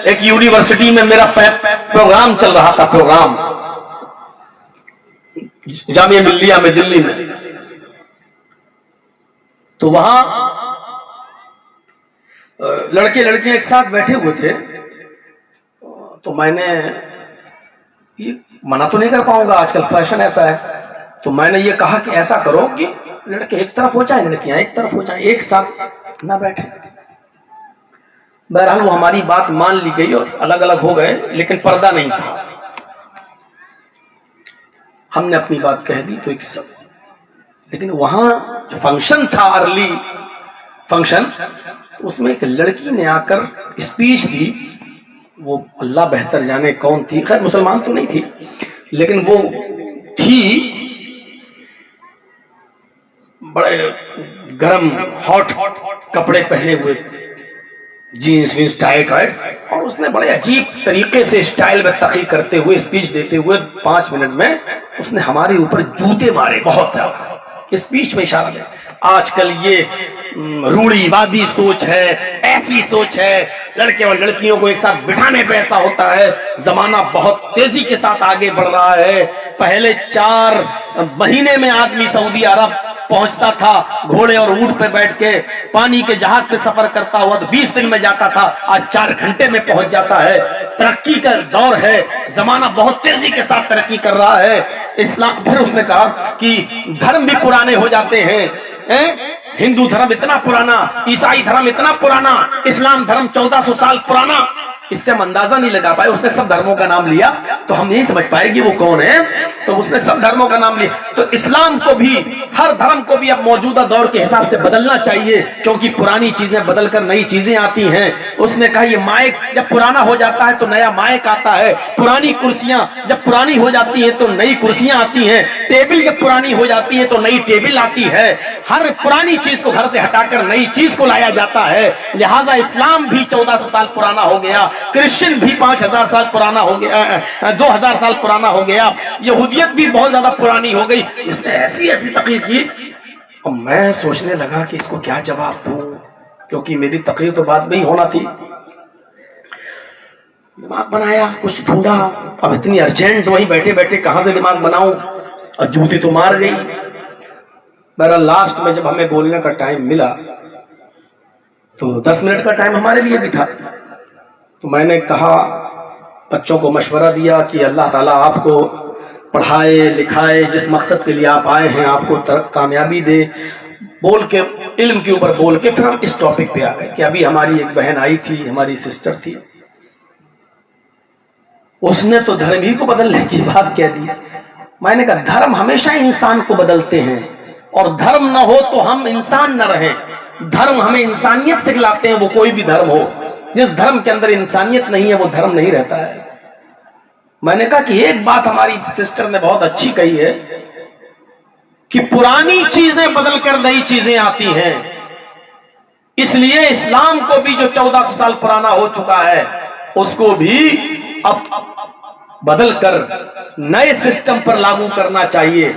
ایک یونیورسٹی میں میرا پروگرام چل رہا تھا، پروگرام جامعہ ملیہ میں دلی میں، تو وہاں لڑکے لڑکیاں ایک ساتھ بیٹھے ہوئے تھے، تو میں نے یہ منع تو نہیں کر پاؤں گا، آج کل فیشن ایسا ہے، تو میں نے یہ کہا کہ ایسا کرو کہ لڑکے ایک طرف ہو جائیں، لڑکیاں ایک طرف ہو جائیں، ایک ساتھ نہ بیٹھیں۔ بہرحال وہ ہماری بات مان لی گئی اور الگ الگ ہو گئے، لیکن پردہ نہیں تھا۔ ہم نے اپنی بات کہہ دی تو ایک سب، لیکن وہاں جو فنکشن تھا، ارلی فنکشن، اس میں ایک لڑکی نے آ کر اسپیچ دی، وہ اللہ بہتر جانے کون تھی، خیر مسلمان تو نہیں تھی، لیکن وہ تھی بڑے گرم ہاٹ کپڑے پہنے ہوئے، جینس وینس ٹائٹ وائٹ، اور اس نے بڑے عجیب طریقے سے اسٹائل میں تقریر کرتے ہوئے، اسپیچ دیتے ہوئے 5 منٹ میں اس نے ہمارے اوپر جوتے مارے بہت زیادہ۔ اسپیچ میں اشارہ ہے آج کل یہ روڑی وادی سوچ ہے، ایسی سوچ ہے، لڑکے اور لڑکیوں کو ایک ساتھ بٹھانے پہ ایسا ہوتا ہے، زمانہ بہت تیزی کے ساتھ آگے بڑھ رہا ہے۔ پہلے 4 مہینے میں آدمی سعودی عرب پہنچتا تھا، گھوڑے اور اونٹ پہ بیٹھ کے، پانی کے جہاز پہ سفر کرتا ہوا تو 20 دن میں جاتا تھا، آج 4 گھنٹے میں پہنچ جاتا ہے۔ ترقی کا دور ہے، زمانہ بہت تیزی کے ساتھ ترقی کر رہا ہے۔ اسلام، پھر اس نے کہا کہ دھرم بھی پرانے ہو جاتے ہیں، ہندو دھرم اتنا پرانا، عیسائی دھرم اتنا پرانا، اسلام دھرم 1400 سال پرانا۔ اس سے ہم اندازہ نہیں لگا پائے، اس نے سب دھرموں کا نام لیا تو ہم نہیں سمجھ پائے کہ وہ کون ہے، تو اس نے سب دھرموں کا نام لیا۔ تو اسلام کو بھی، ہر دھرم کو بھی اب موجودہ دور کے حساب سے بدلنا چاہیے، کیونکہ پرانی چیزیں بدل کر نئی چیزیں آتی ہیں۔ اس نے کہا یہ مائک جب پرانا ہو جاتا ہے تو نیا مائک آتا ہے، پرانی کرسیاں جب پرانی ہو جاتی ہیں تو نئی کرسیاں آتی ہیں، ٹیبل جب پرانی ہو جاتی ہے تو نئی ٹیبل آتی ہے، ہر پرانی چیز کو گھر سے ہٹا کر نئی چیز کو لایا جاتا ہے۔ لہٰذا اسلام بھی 1400 سال پرانا ہو گیا، کرسچن بھی 5000 سال پرانا ہو گیا، 2000 سال پرانا ہو گیا، یہودیت بھی بہت زیادہ پرانی ہو گئی۔ اس نے ایسی ایسی تقریر کی، اور میں سوچنے لگا کہ اس کو کیا جواب دوں، کیونکہ میری تقریر تو بعد میں ہی ہونا تھی۔ دماغ بنایا، کچھ ڈھونڈا، اب اتنی ارجنٹ وہیں بیٹھے بیٹھے کہاں سے دماغ بناؤں، اور جوتی تو مار گئی۔ بہرحال لاسٹ میں جب ہمیں بولنے کا ٹائم ملا تو 10 منٹ کا ٹائم ہمارے لیے بھی تھا، تو میں نے کہا، بچوں کو مشورہ دیا کہ اللہ تعالیٰ آپ کو پڑھائے لکھائے، جس مقصد کے لیے آپ آئے ہیں آپ کو کامیابی دے، بول کے علم کے اوپر بول کے پھر ہم اس ٹاپک پہ آ گئے کہ ابھی ہماری ایک بہن آئی تھی، ہماری سسٹر تھی، اس نے تو دھرم ہی کو بدلنے کی بات کہہ دی۔ میں نے کہا دھرم ہمیشہ انسان کو بدلتے ہیں، اور دھرم نہ ہو تو ہم انسان نہ رہیں۔ دھرم ہمیں انسانیت سکھلاتے ہیں، وہ کوئی بھی دھرم ہو، جس دھرم کے اندر انسانیت نہیں ہے وہ دھرم نہیں رہتا ہے۔ میں نے کہا کہ ایک بات ہماری سسٹر نے بہت اچھی کہی ہے کہ پرانی چیزیں بدل کر نئی چیزیں آتی ہیں، اس لیے اسلام کو بھی جو 1400 سال پرانا ہو چکا ہے اس کو بھی اب بدل کر نئے سسٹم پر لاگو کرنا چاہیے۔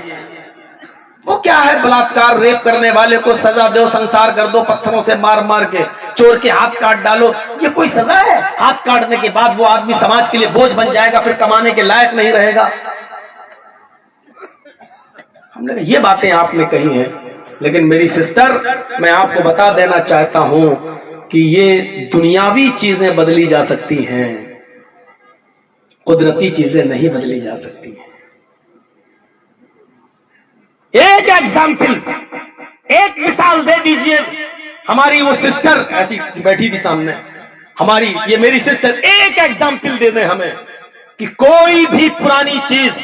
وہ کیا ہے، بلاత్కాر ریپ کرنے والے کو سزا دو، سنسار کر دو، پتھروں سے مار مار کے، چور کے ہاتھ کاٹ ڈالو، یہ کوئی سزا ہے؟ ہاتھ کاٹنے کے بعد وہ آدمی سماج کے لیے بوجھ بن جائے گا، پھر کمانے کے لائق نہیں رہے گا۔ ہم نے یہ باتیں آپ نے کہی ہیں، لیکن میری سسٹر، میں آپ کو بتا دینا چاہتا ہوں کہ یہ دنیاوی چیزیں بدلی جا سکتی ہیں، قدرتی چیزیں نہیں بدلی جا سکتی ہیں۔ ایک ایگزامپل، ایک مثال دے دیجئے، ہماری وہ سسٹر ایسی بیٹھی تھی سامنے، ہماری یہ میری سسٹر، ایک ایگزامپل دے دیں ہمیں کہ کوئی بھی پرانی چیز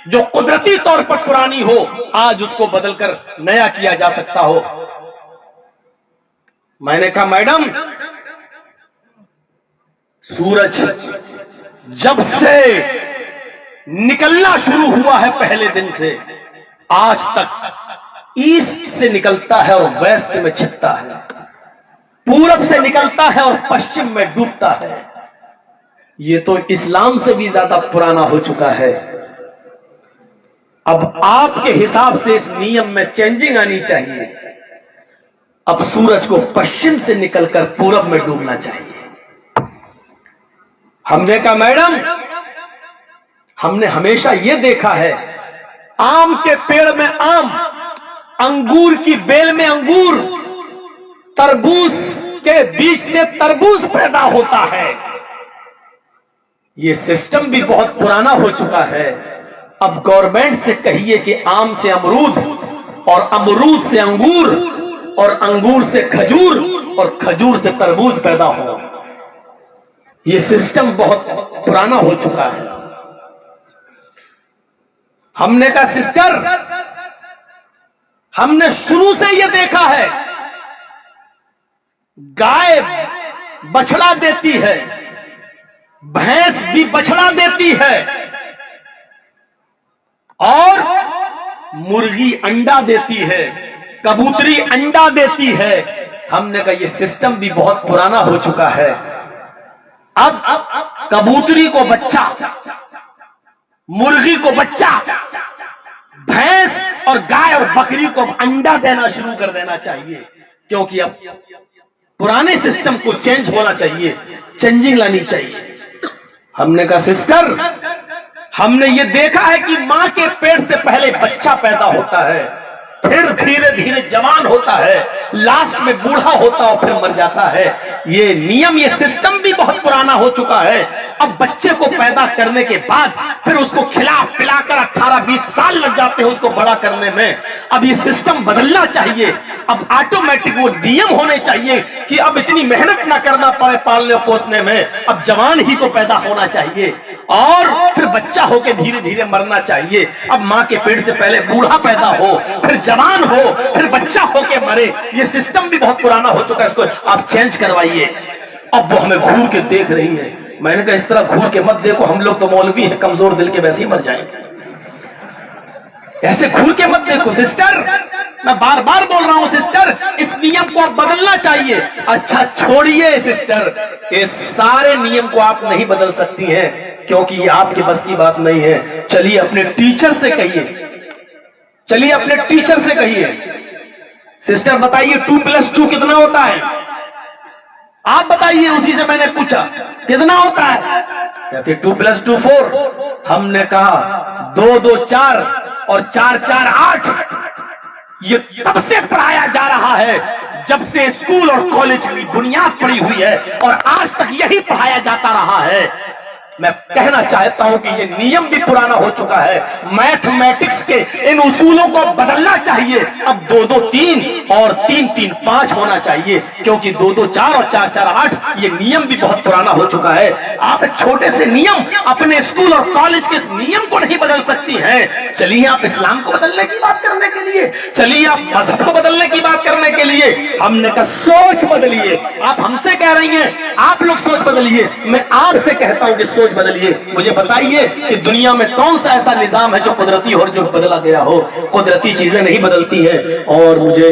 جو قدرتی طور پر پرانی ہو آج اس کو بدل کر نیا کیا جا سکتا ہو۔ میں نے کہا میڈم، سورج جب سے نکلنا شروع ہوا ہے پہلے دن سے آج تک ایسٹ سے نکلتا ہے اور ویسٹ میں چھپتا ہے، پورب سے نکلتا ہے اور پشچم میں ڈوبتا ہے، یہ تو اسلام سے بھی زیادہ پرانا ہو چکا ہے۔ اب آپ کے حساب سے اس نیم میں چینجنگ آنی چاہیے، اب سورج کو پشچم سے نکل کر پورب میں ڈوبنا چاہیے۔ ہم نے کہا میڈم ہم نے ہمیشہ یہ دیکھا ہے آم کے پیڑ میں آم، انگور کی بیل میں انگور، تربوز کے بیج سے تربوز پیدا ہوتا ہے. یہ سسٹم بھی بہت پرانا ہو چکا ہے. اب گورنمنٹ سے کہیے کہ آم سے امرود اور امرود سے انگور اور انگور سے کھجور اور کھجور سے تربوز پیدا ہو. یہ سسٹم بہت پرانا ہو چکا ہے. ہم نے کہا سسٹر ہم نے شروع سے یہ دیکھا ہے گائے بچڑا دیتی ہے، بھینس بھی بچڑا دیتی ہے، اور مرغی انڈا دیتی ہے، کبوتری انڈا دیتی ہے. ہم نے کہا یہ سسٹم بھی بہت پرانا ہو چکا ہے. اب کبوتری کو بچہ، مرغی کو بچہ، بھینس اور گائے اور بکری کو انڈا دینا شروع کر دینا چاہیے، کیونکہ اب پرانے سسٹم کو چینج ہونا چاہیے، چینجنگ لانی چاہیے. ہم نے کہا سسٹر ہم نے یہ دیکھا ہے کہ ماں کے پیٹ سے پہلے بچہ پیدا ہوتا ہے، پھر دھیرے دھیرے جوان ہوتا ہے، لاسٹ میں بوڑھا ہوتا ہے اور پھر مر جاتا ہے. یہ نیم، یہ سسٹم بھی بہت پرانا ہو چکا ہے. اب بچے کو پیدا کرنے کے بعد پھر اس کو کھلا پلا کر 18-20 سال لگ جاتے ہیں اس کو بڑا کرنے میں. اب یہ سسٹم بدلنا چاہیے. اب آٹومیٹک وہ نیم ہونے چاہیے کہ اب اتنی محنت نہ کرنا پڑے پالنے اور پوسنے میں، اب جوان ہی کو پیدا ہونا چاہیے اور پھر بچہ ہو کے دھیرے دھیرے مرنا چاہیے. اب ماں کے پیٹ سے پہلے بوڑھا پیدا ہو، پھر جوان ہو، پھر بچہ ہو کے مرے. یہ سسٹم بھی بہت پرانا ہو چکا ہے، اس کو آپ چینج کروائیے. اب وہ ہمیں گھور کے دیکھ رہی ہے. میں نے کہا اس طرح گھور کے مت دیکھو، ہم لوگ تو مولوی ہیں، کمزور دل کے ویسے ہی مر جائیں گے. ایسے گھور کے مت دیکھو سسٹر، میں بار بار بول رہا ہوں سسٹر اس نیم کو آپ بدلنا چاہیے. اچھا چھوڑیے سسٹر، اس سارے نیم کو آپ نہیں بدل سکتی ہیں کیونکہ یہ آپ کے بس کی بات نہیں ہے. چلیے اپنے ٹیچر سے کہیے، چلیے اپنے ٹیچر سے کہیے سسٹر بتائیے 2+2 کتنا ہوتا ہے؟ آپ بتائیے. اسی سے میں نے پوچھا کتنا ہوتا ہے؟ کہتے 2+2 4. ہم نے کہا 2 2 4 اور 4 4 8. یہ تب سے پڑھایا جا رہا ہے جب سے اسکول اور کالج کی بنیاد پڑی ہوئی ہے اور آج تک یہی پڑھایا جاتا رہا ہے. میں کہنا چاہتا ہوں کہ یہ نیم بھی پرانا ہو چکا ہے. میتھمیٹکس کے ان اصولوں کو بدلنا چاہیے. اب 2 2 3 اور 3 3 5 ہونا چاہیے کیونکہ 2 2 4 اور 4 4 8 یہ نیم بھی بہت پرانا ہو چکا ہے. آپ ایک چھوٹے سے نیم اپنے اسکول اور کالج کے اس نیم کو نہیں بدل سکتی ہیں. چلیے آپ اسلام کو بدلنے کی بات کرنے کے لیے، چلیے آپ مذہب کو بدلنے کی بات کرنے کے لیے ہم نے کہا سوچ بدلیے. آپ ہم سے کہہ رہی ہیں آپ لوگ سوچ بدلیے، میں آپ سے کہتا ہوں کہ سوچ بدلیے. مجھے بتائیے کہ دنیا میں کون سا ایسا نظام ہے جو قدرتی اور جو بدلا گیا ہو؟ قدرتی چیزیں نہیں بدلتی ہیں. اور مجھے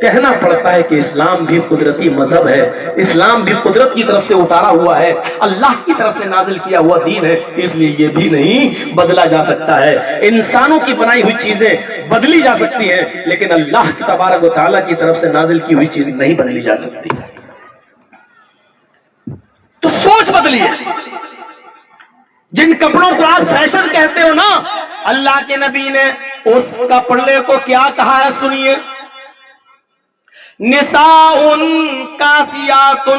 کہنا پڑتا ہے کہ اسلام بھی قدرتی مذہب ہے، اسلام بھی قدرت کی طرف سے اتارا ہوا ہے، اللہ کی طرف سے نازل کیا ہوا دین ہے، اس لیے یہ بھی نہیں بدلا جا سکتا ہے. انسانوں کی بنائی ہوئی چیزیں بدلی جا سکتی ہیں لیکن اللہ کی تبارک و تعالیٰ کی طرف سے نازل کی ہوئی چیزیں نہیں بدلی جا سکتی. تو سوچ بدلیے. جن کپڑوں کو آپ فیشن کہتے ہو نا، اللہ کے نبی نے اس کپڑے کو کیا کہا ہے سنیے. نساء کاسیات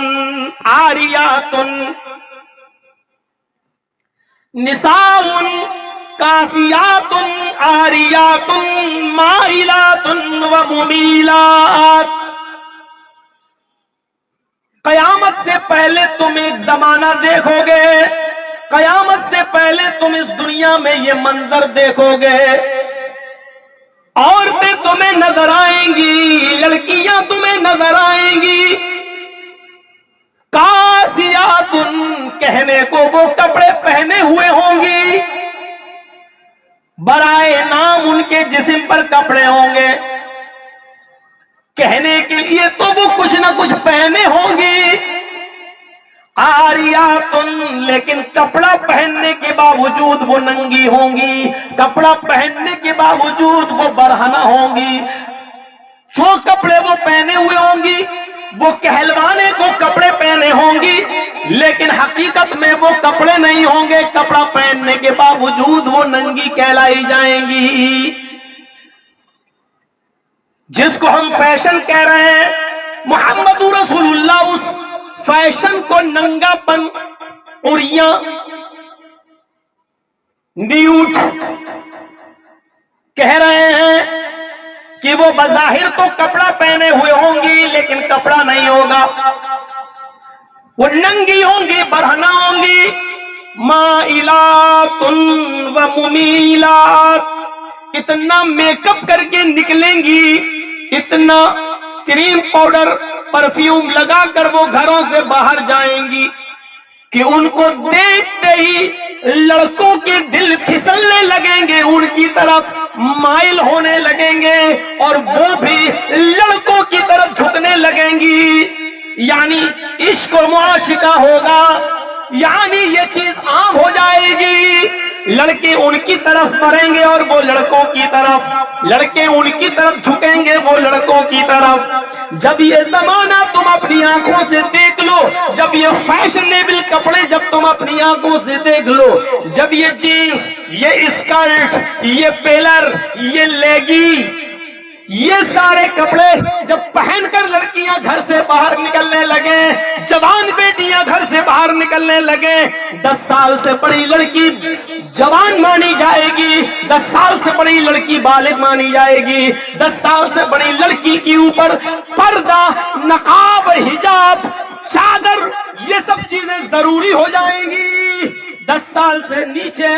عاریات، نساء کاسیات عاریات مائلات وممیلات. قیامت سے پہلے تم ایک زمانہ دیکھو گے، قیامت سے پہلے تم اس دنیا میں یہ منظر دیکھو گے. عورتیں تمہیں نظر آئیں گی، لڑکیاں تمہیں نظر آئیں گی. کاسیات کہنے کو وہ کپڑے پہنے ہوئے ہوں گی، برائے نام ان کے جسم پر کپڑے ہوں گے، کہنے کے لیے تو وہ کچھ نہ کچھ پہنے ہوں گی. عاریات لیکن کپڑا پہننے کے باوجود وہ ننگی ہوں گی، کپڑا پہننے کے باوجود وہ برہنہ ہوں گی. جو کپڑے وہ پہنے ہوئے ہوں گی وہ کہلوانے کو کپڑے پہنے ہوں گی، لیکن حقیقت میں وہ کپڑے نہیں ہوں گے، کپڑا پہننے کے باوجود وہ ننگی کہلائی جائیں گی۔ جس کو ہم فیشن کہہ رہے ہیں، محمد رسول اللہ اس فیشن کو ننگا پن، عریاں، نیوٹ کہہ رہے ہیں کہ وہ بظاہر تو کپڑا پہنے ہوئے ہوں گی لیکن کپڑا نہیں ہوگا، وہ ننگی ہوں گی، برہنہ ہوں گی، مائلات و ممیلات، اتنا میک اپ کر کے نکلیں گی، اتنا کریم پاؤڈر پرفیوم لگا کر وہ گھروں سے باہر جائیں گی کہ ان کو دیکھتے ہی لڑکوں کے دل پھسلنے لگیں گے، ان کی طرف مائل ہونے لگیں گے، اور وہ بھی لڑکوں کی طرف جھکنے لگیں گی، یعنی عشق و معاشقہ ہوگا، یعنی یہ چیز عام ہو جائے گی، لڑکے ان کی طرف بڑھیں گے اور وہ لڑکوں کی طرف، لڑکے ان کی طرف جھکیں گے وہ لڑکوں کی طرف۔ جب یہ زمانہ تم اپنی آنکھوں سے دیکھ لو، جب یہ فیشنیبل کپڑے جب تم اپنی آنکھوں سے دیکھ لو، جب یہ جینس، یہ اسکرٹ، یہ پیلر، یہ لیگی، یہ سارے کپڑے جب پہن کر لڑکیاں گھر سے باہر نکلنے لگے، جوان بیٹیاں گھر سے باہر نکلنے لگے، 10 سال سے بڑی لڑکی جوان مانی جائے گی، 10 سال سے بڑی لڑکی بالغ مانی جائے گی، 10 سال سے بڑی لڑکی کے اوپر پردہ، نقاب، حجاب، چادر، یہ سب چیزیں ضروری ہو جائیں گی۔ 10 سال سے نیچے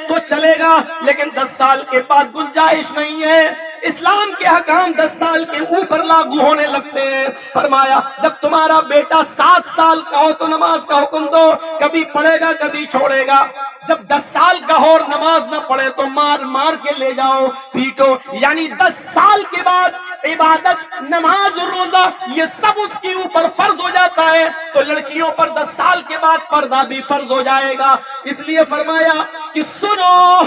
تو چلے گا لیکن 10 سال کے بعد گنجائش نہیں ہے، اسلام کے حکام 10 سال کے اوپر لاگو ہونے لگتے ہیں۔ فرمایا جب تمہارا بیٹا 7 سال کا ہو تو نماز کا حکم دو، کبھی پڑھے گا کبھی چھوڑے گا، جب 10 سال کا ہو اور نماز نہ پڑھے تو مار مار کے لے جاؤ، پیٹو، یعنی 10 سال کے بعد عبادت، نماز، روزہ، یہ سب اس کے اوپر فرض ہو جاتا ہے، تو لڑکیوں پر 10 سال کے بعد پردہ بھی فرض ہو جائے گا۔ اس لیے فرمایا کہ سنو،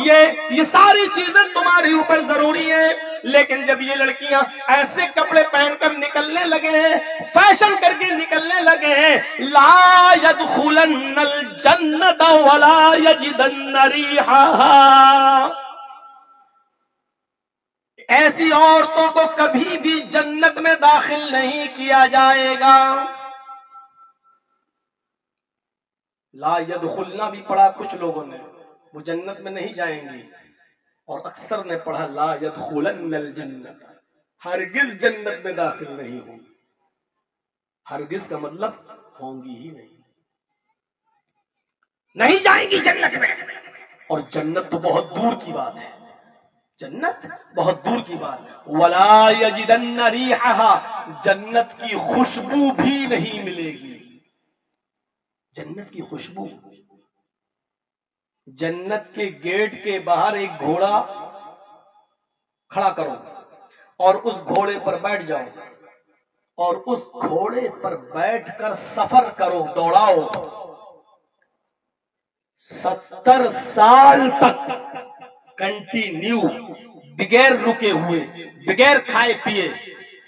یہ ساری چیزیں تمہارے اوپر ضروری ہیں، لیکن جب یہ لڑکیاں ایسے کپڑے پہن کر نکلنے لگے ہیں، فیشن کر کے نکلنے لگے ہیں، لا يدخلن الجنت ولا یجدن ریحھا، ایسی عورتوں کو کبھی بھی جنت میں داخل نہیں کیا جائے گا۔ لا يدخلنا بھی پڑھا کچھ لوگوں نے، وہ جنت میں نہیں جائیں گی، اور اکثر نے پڑھا لا يدخلن الجنت، ہرگز جنت میں داخل نہیں ہوں گی۔ ہرگز کا مطلب ہوں گی ہی نہیں جائیں گی جنت میں، اور جنت تو بہت دور کی بات ہے، جنت بہت دور کی بات ہے۔ ولا یجدن ریحھا، جنت کی خوشبو بھی نہیں ملے گی، جنت کی خوشبو۔ جنت کے گیٹ کے باہر ایک گھوڑا کھڑا کرو اور اس گھوڑے پر بیٹھ جاؤ، اور اس گھوڑے پر بیٹھ کر سفر کرو، دوڑاؤ، 70 سال تک کنٹینیو، بغیر رکے ہوئے، بغیر کھائے پیے،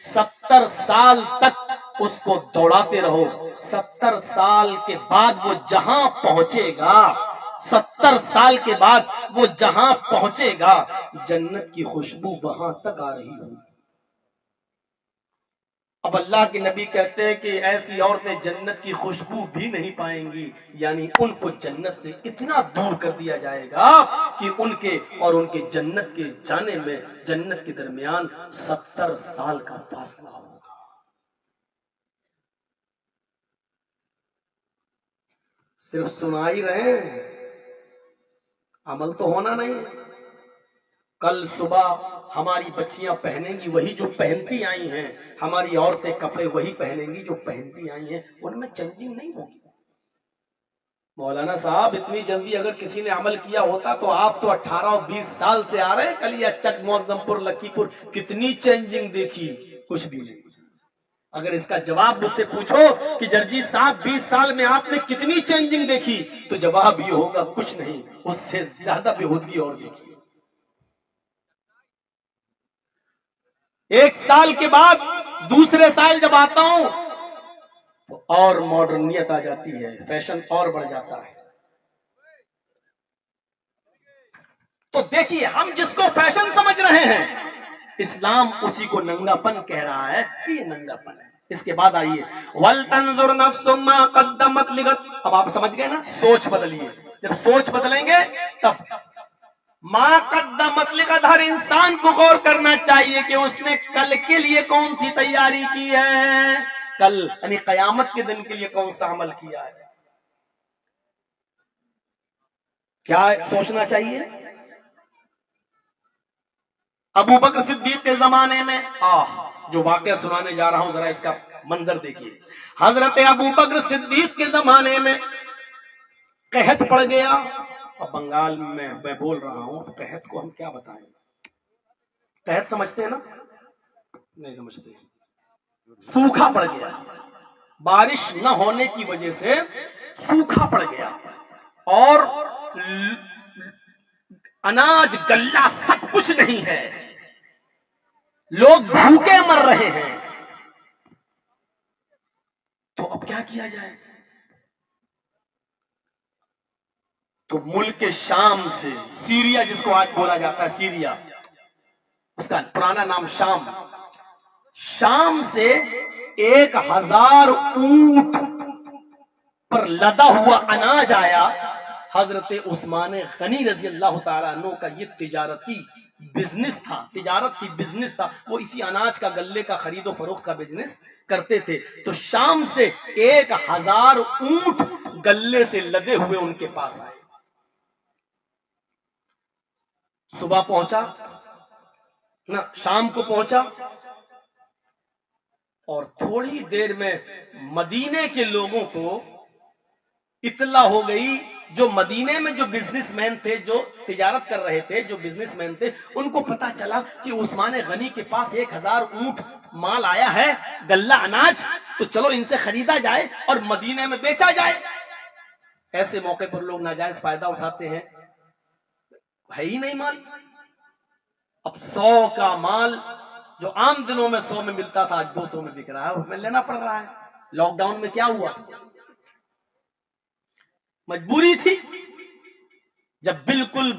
70 سال تک اس کو دوڑاتے رہو۔ 70 سال کے بعد وہ جہاں پہنچے گا، 70 سال کے بعد وہ جہاں پہنچے گا، جنت کی خوشبو وہاں تک آ رہی ہوگی۔ اب اللہ کے نبی کہتے ہیں کہ ایسی عورتیں جنت کی خوشبو بھی نہیں پائیں گی، یعنی ان کو جنت سے اتنا دور کر دیا جائے گا کہ ان کے اور ان کے جنت کے جانے میں، جنت کے درمیان 70 سال کا فاصلہ ہوگا۔ صرف سنا ہی رہے ہیں، عمل تو ہونا نہیں۔ کل صبح ہماری بچیاں پہنیں گی وہی جو پہنتی آئی ہیں، ہماری عورتیں کپڑے وہی پہنیں گی جو پہنتی آئی ہیں، ان میں چینجنگ نہیں ہوگی۔ مولانا صاحب اتنی جلدی اگر کسی نے عمل کیا ہوتا تو آپ تو 18 اور 20 سال سے آ رہے ہیں، کل یہ چک معظم پور لکی پور کتنی چینجنگ دیکھی؟ کچھ بھی نہیں۔ اگر اس کا جواب مجھ سے پوچھو کہ جرجی صاحب 20 سال میں آپ نے کتنی چینجنگ دیکھی، تو جواب یہ ہوگا کچھ نہیں، اس سے زیادہ بےہودگی اور دیکھی۔ 1 سال کے بعد دوسرے سال جب آتا ہوں تو اور ماڈرنیت آ جاتی ہے، فیشن اور بڑھ جاتا ہے. تو دیکھیے ہم جس کو فیشن سمجھ رہے ہیں، اسلام اسی کو ننگا پن کہہ رہا ہے کہ یہ ننگا پن ہے. اس کے بعد آئیے وَلْتَنْظُرْ نَفْسٌ مَا قَدَّمَتْ لِغَدٍ. اب آپ سمجھ گئے نا، سوچ بدلیے. جب سوچ بدلیں گے تب ما قدمت لغد، ہر انسان کو غور کرنا چاہیے کہ اس نے کل کے لیے کون سی تیاری کی ہے، کل یعنی قیامت کے دن کے لیے کون سا عمل کیا ہے. کیا سوچنا چاہیے؟ ابو بکر صدیق کے زمانے میں جو واقعہ سنانے جا رہا ہوں ذرا اس کا منظر دیکھیے. حضرت ابو بکر صدیق کے زمانے میں قحط پڑ گیا. اب بنگال میں بول رہا ہوں تو قحط کو ہم کیا بتائیں؟ قحط سمجھتے ہیں نا؟ نہیں سمجھتے. سوکھا پڑ گیا، بارش نہ ہونے کی وجہ سے سوکھا پڑ گیا اور اناج گلہ سب کچھ نہیں ہے، لوگ بھوکے مر رہے ہیں. تو اب کیا کیا جائے؟ تو ملک شام سے، سیریا جس کو آج بولا جاتا ہے سیریا، اس کا پرانا نام شام، شام سے 1000 اونٹ پر لدا ہوا اناج آیا. حضرت عثمان غنی رضی اللہ تعالیٰ عنہ کا یہ تجارتی بزنس تھا، تجارت کی بزنس تھا. وہ اسی اناج کا، گلے کا خرید و فروخت کا بزنس کرتے تھے. تو شام سے 1000 اونٹ گلے سے لدے ہوئے ان کے پاس آئے. صبح پہنچا نہ، شام کو پہنچا اور تھوڑی دیر میں مدینے کے لوگوں کو اطلاع ہو گئی. جو مدینے میں جو بزنس مین تھے، جو تجارت کر رہے تھے، جو بزنس مین تھے، ان کو پتا چلا کہ عثمان غنی کے پاس 1000 اونٹ مال آیا ہے، گلہ اناج، تو چلو ان سے خریدا جائے اور مدینے میں بیچا جائے. ایسے موقع پر لوگ ناجائز فائدہ اٹھاتے ہیں، ہے ہی نہیں مال. اب 100 کا مال جو عام دنوں میں 100 میں ملتا تھا، آج 200 میں بک رہا ہے، اس میں لینا پڑ رہا ہے. لاک ڈاؤن میں کیا ہوا؟ مجبوری تھی. جب بالکل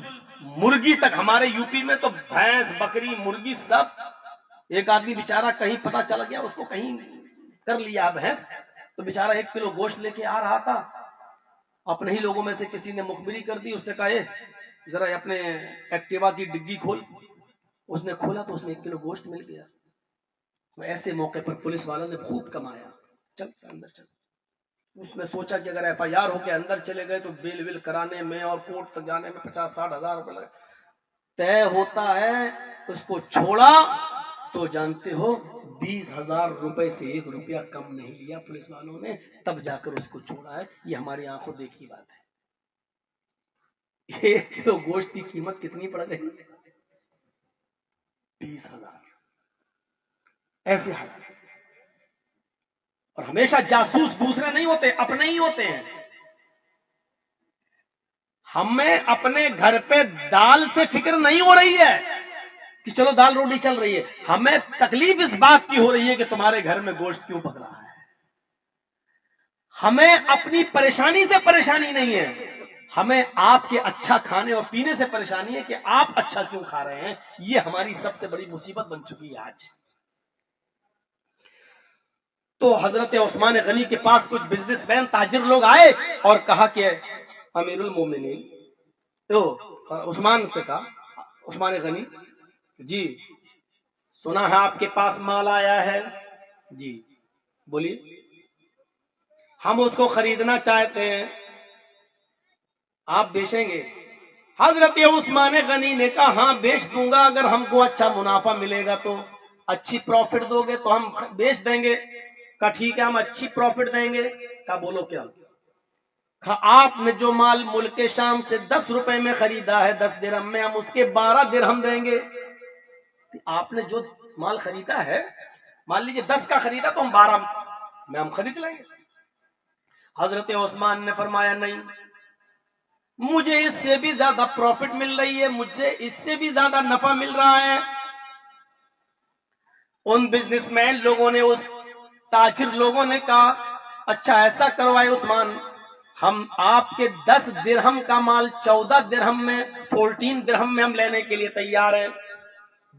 مرغی تک، ہمارے یو پی میں تو بھینس بکری مرغی سب، ایک آدمی بیچارہ کہیں پتا چل گیا، اس کو کہیں کر لیا بھینس، تو بیچارہ 1 کلو گوشت لے کے آ رہا تھا. اپنے ہی لوگوں میں سے کسی نے مخبری کر دی، اس سے کہا ذرا اپنے ایکٹیوا کی ڈگی کھول. اس نے کھولا تو اس میں 1 کلو گوشت مل گیا. ایسے موقع پر پولیس والوں نے خوب کمایا. چل اندر چل. اس نے سوچا کہ اگر FIR ہو کے اندر چلے گئے تو بیل ویل کرانے میں اور کورٹ تک جانے میں 50-60 ہزار روپے لگے. طے ہوتا ہے. اس کو چھوڑا تو جانتے ہو 20,000 روپے سے 1 روپیہ کم نہیں لیا پولیس والوں نے، تب جا کر اس کو چھوڑا ہے. یہ ہماری آنکھوں دیکھی بات ہے. 1 کلو گوشت کی قیمت کتنی پڑ گئی؟ 20,000. ایسے حالات. اور ہمیشہ جاسوس دوسرے نہیں ہوتے، اپنے ہی ہوتے ہیں. ہمیں اپنے گھر پہ دال سے فکر نہیں ہو رہی ہے کہ چلو دال روٹی چل رہی ہے، ہمیں تکلیف اس بات کی ہو رہی ہے کہ تمہارے گھر میں گوشت کیوں پک رہا ہے. ہمیں اپنی پریشانی سے پریشانی نہیں ہے، ہمیں آپ کے اچھا کھانے اور پینے سے پریشانی ہے کہ آپ اچھا کیوں کھا رہے ہیں. یہ ہماری سب سے بڑی مصیبت بن چکی ہے آج. تو حضرت عثمان غنی کے پاس کچھ بزنس مین تاجر لوگ آئے اور کہا کہ امیر المومنین، تو عثمان سے کہا، عثمان غنی جی سنا ہے آپ کے پاس مال آیا ہے. جی بولیے. ہم اس کو خریدنا چاہتے ہیں، آپ بیچیں گے؟ حضرت عثمان غنی نے کہا ہاں بیچ دوں گا، اگر ہم کو اچھا منافع ملے گا تو، اچھی پروفٹ دو گے تو ہم بیچ دیں گے. کہا ٹھیک ہے ہم اچھی پروفٹ دیں گے. کہا بولو کیا؟ کہا آپ نے جو مال ملک شام سے 10 روپے میں خریدا ہے 10 درہم میں، ہم اس کے 12 درہم دیں گے. آپ نے جو مال خریدا ہے، مان لیجئے 10 کا خریدا تو ہم 12 میں ہم خرید لیں گے. حضرت عثمان نے فرمایا نہیں، مجھے اس سے بھی زیادہ پروفٹ مل رہی ہے، مجھے اس سے بھی زیادہ نفع مل رہا ہے. ان بزنس مین لوگوں نے، اس تاجر لوگوں نے کہا اچھا ایسا کرو اے عثمان، ہم آپ کے 10 درہم کا مال 14 درہم میں 14 درہم میں ہم لینے کے لیے تیار ہیں،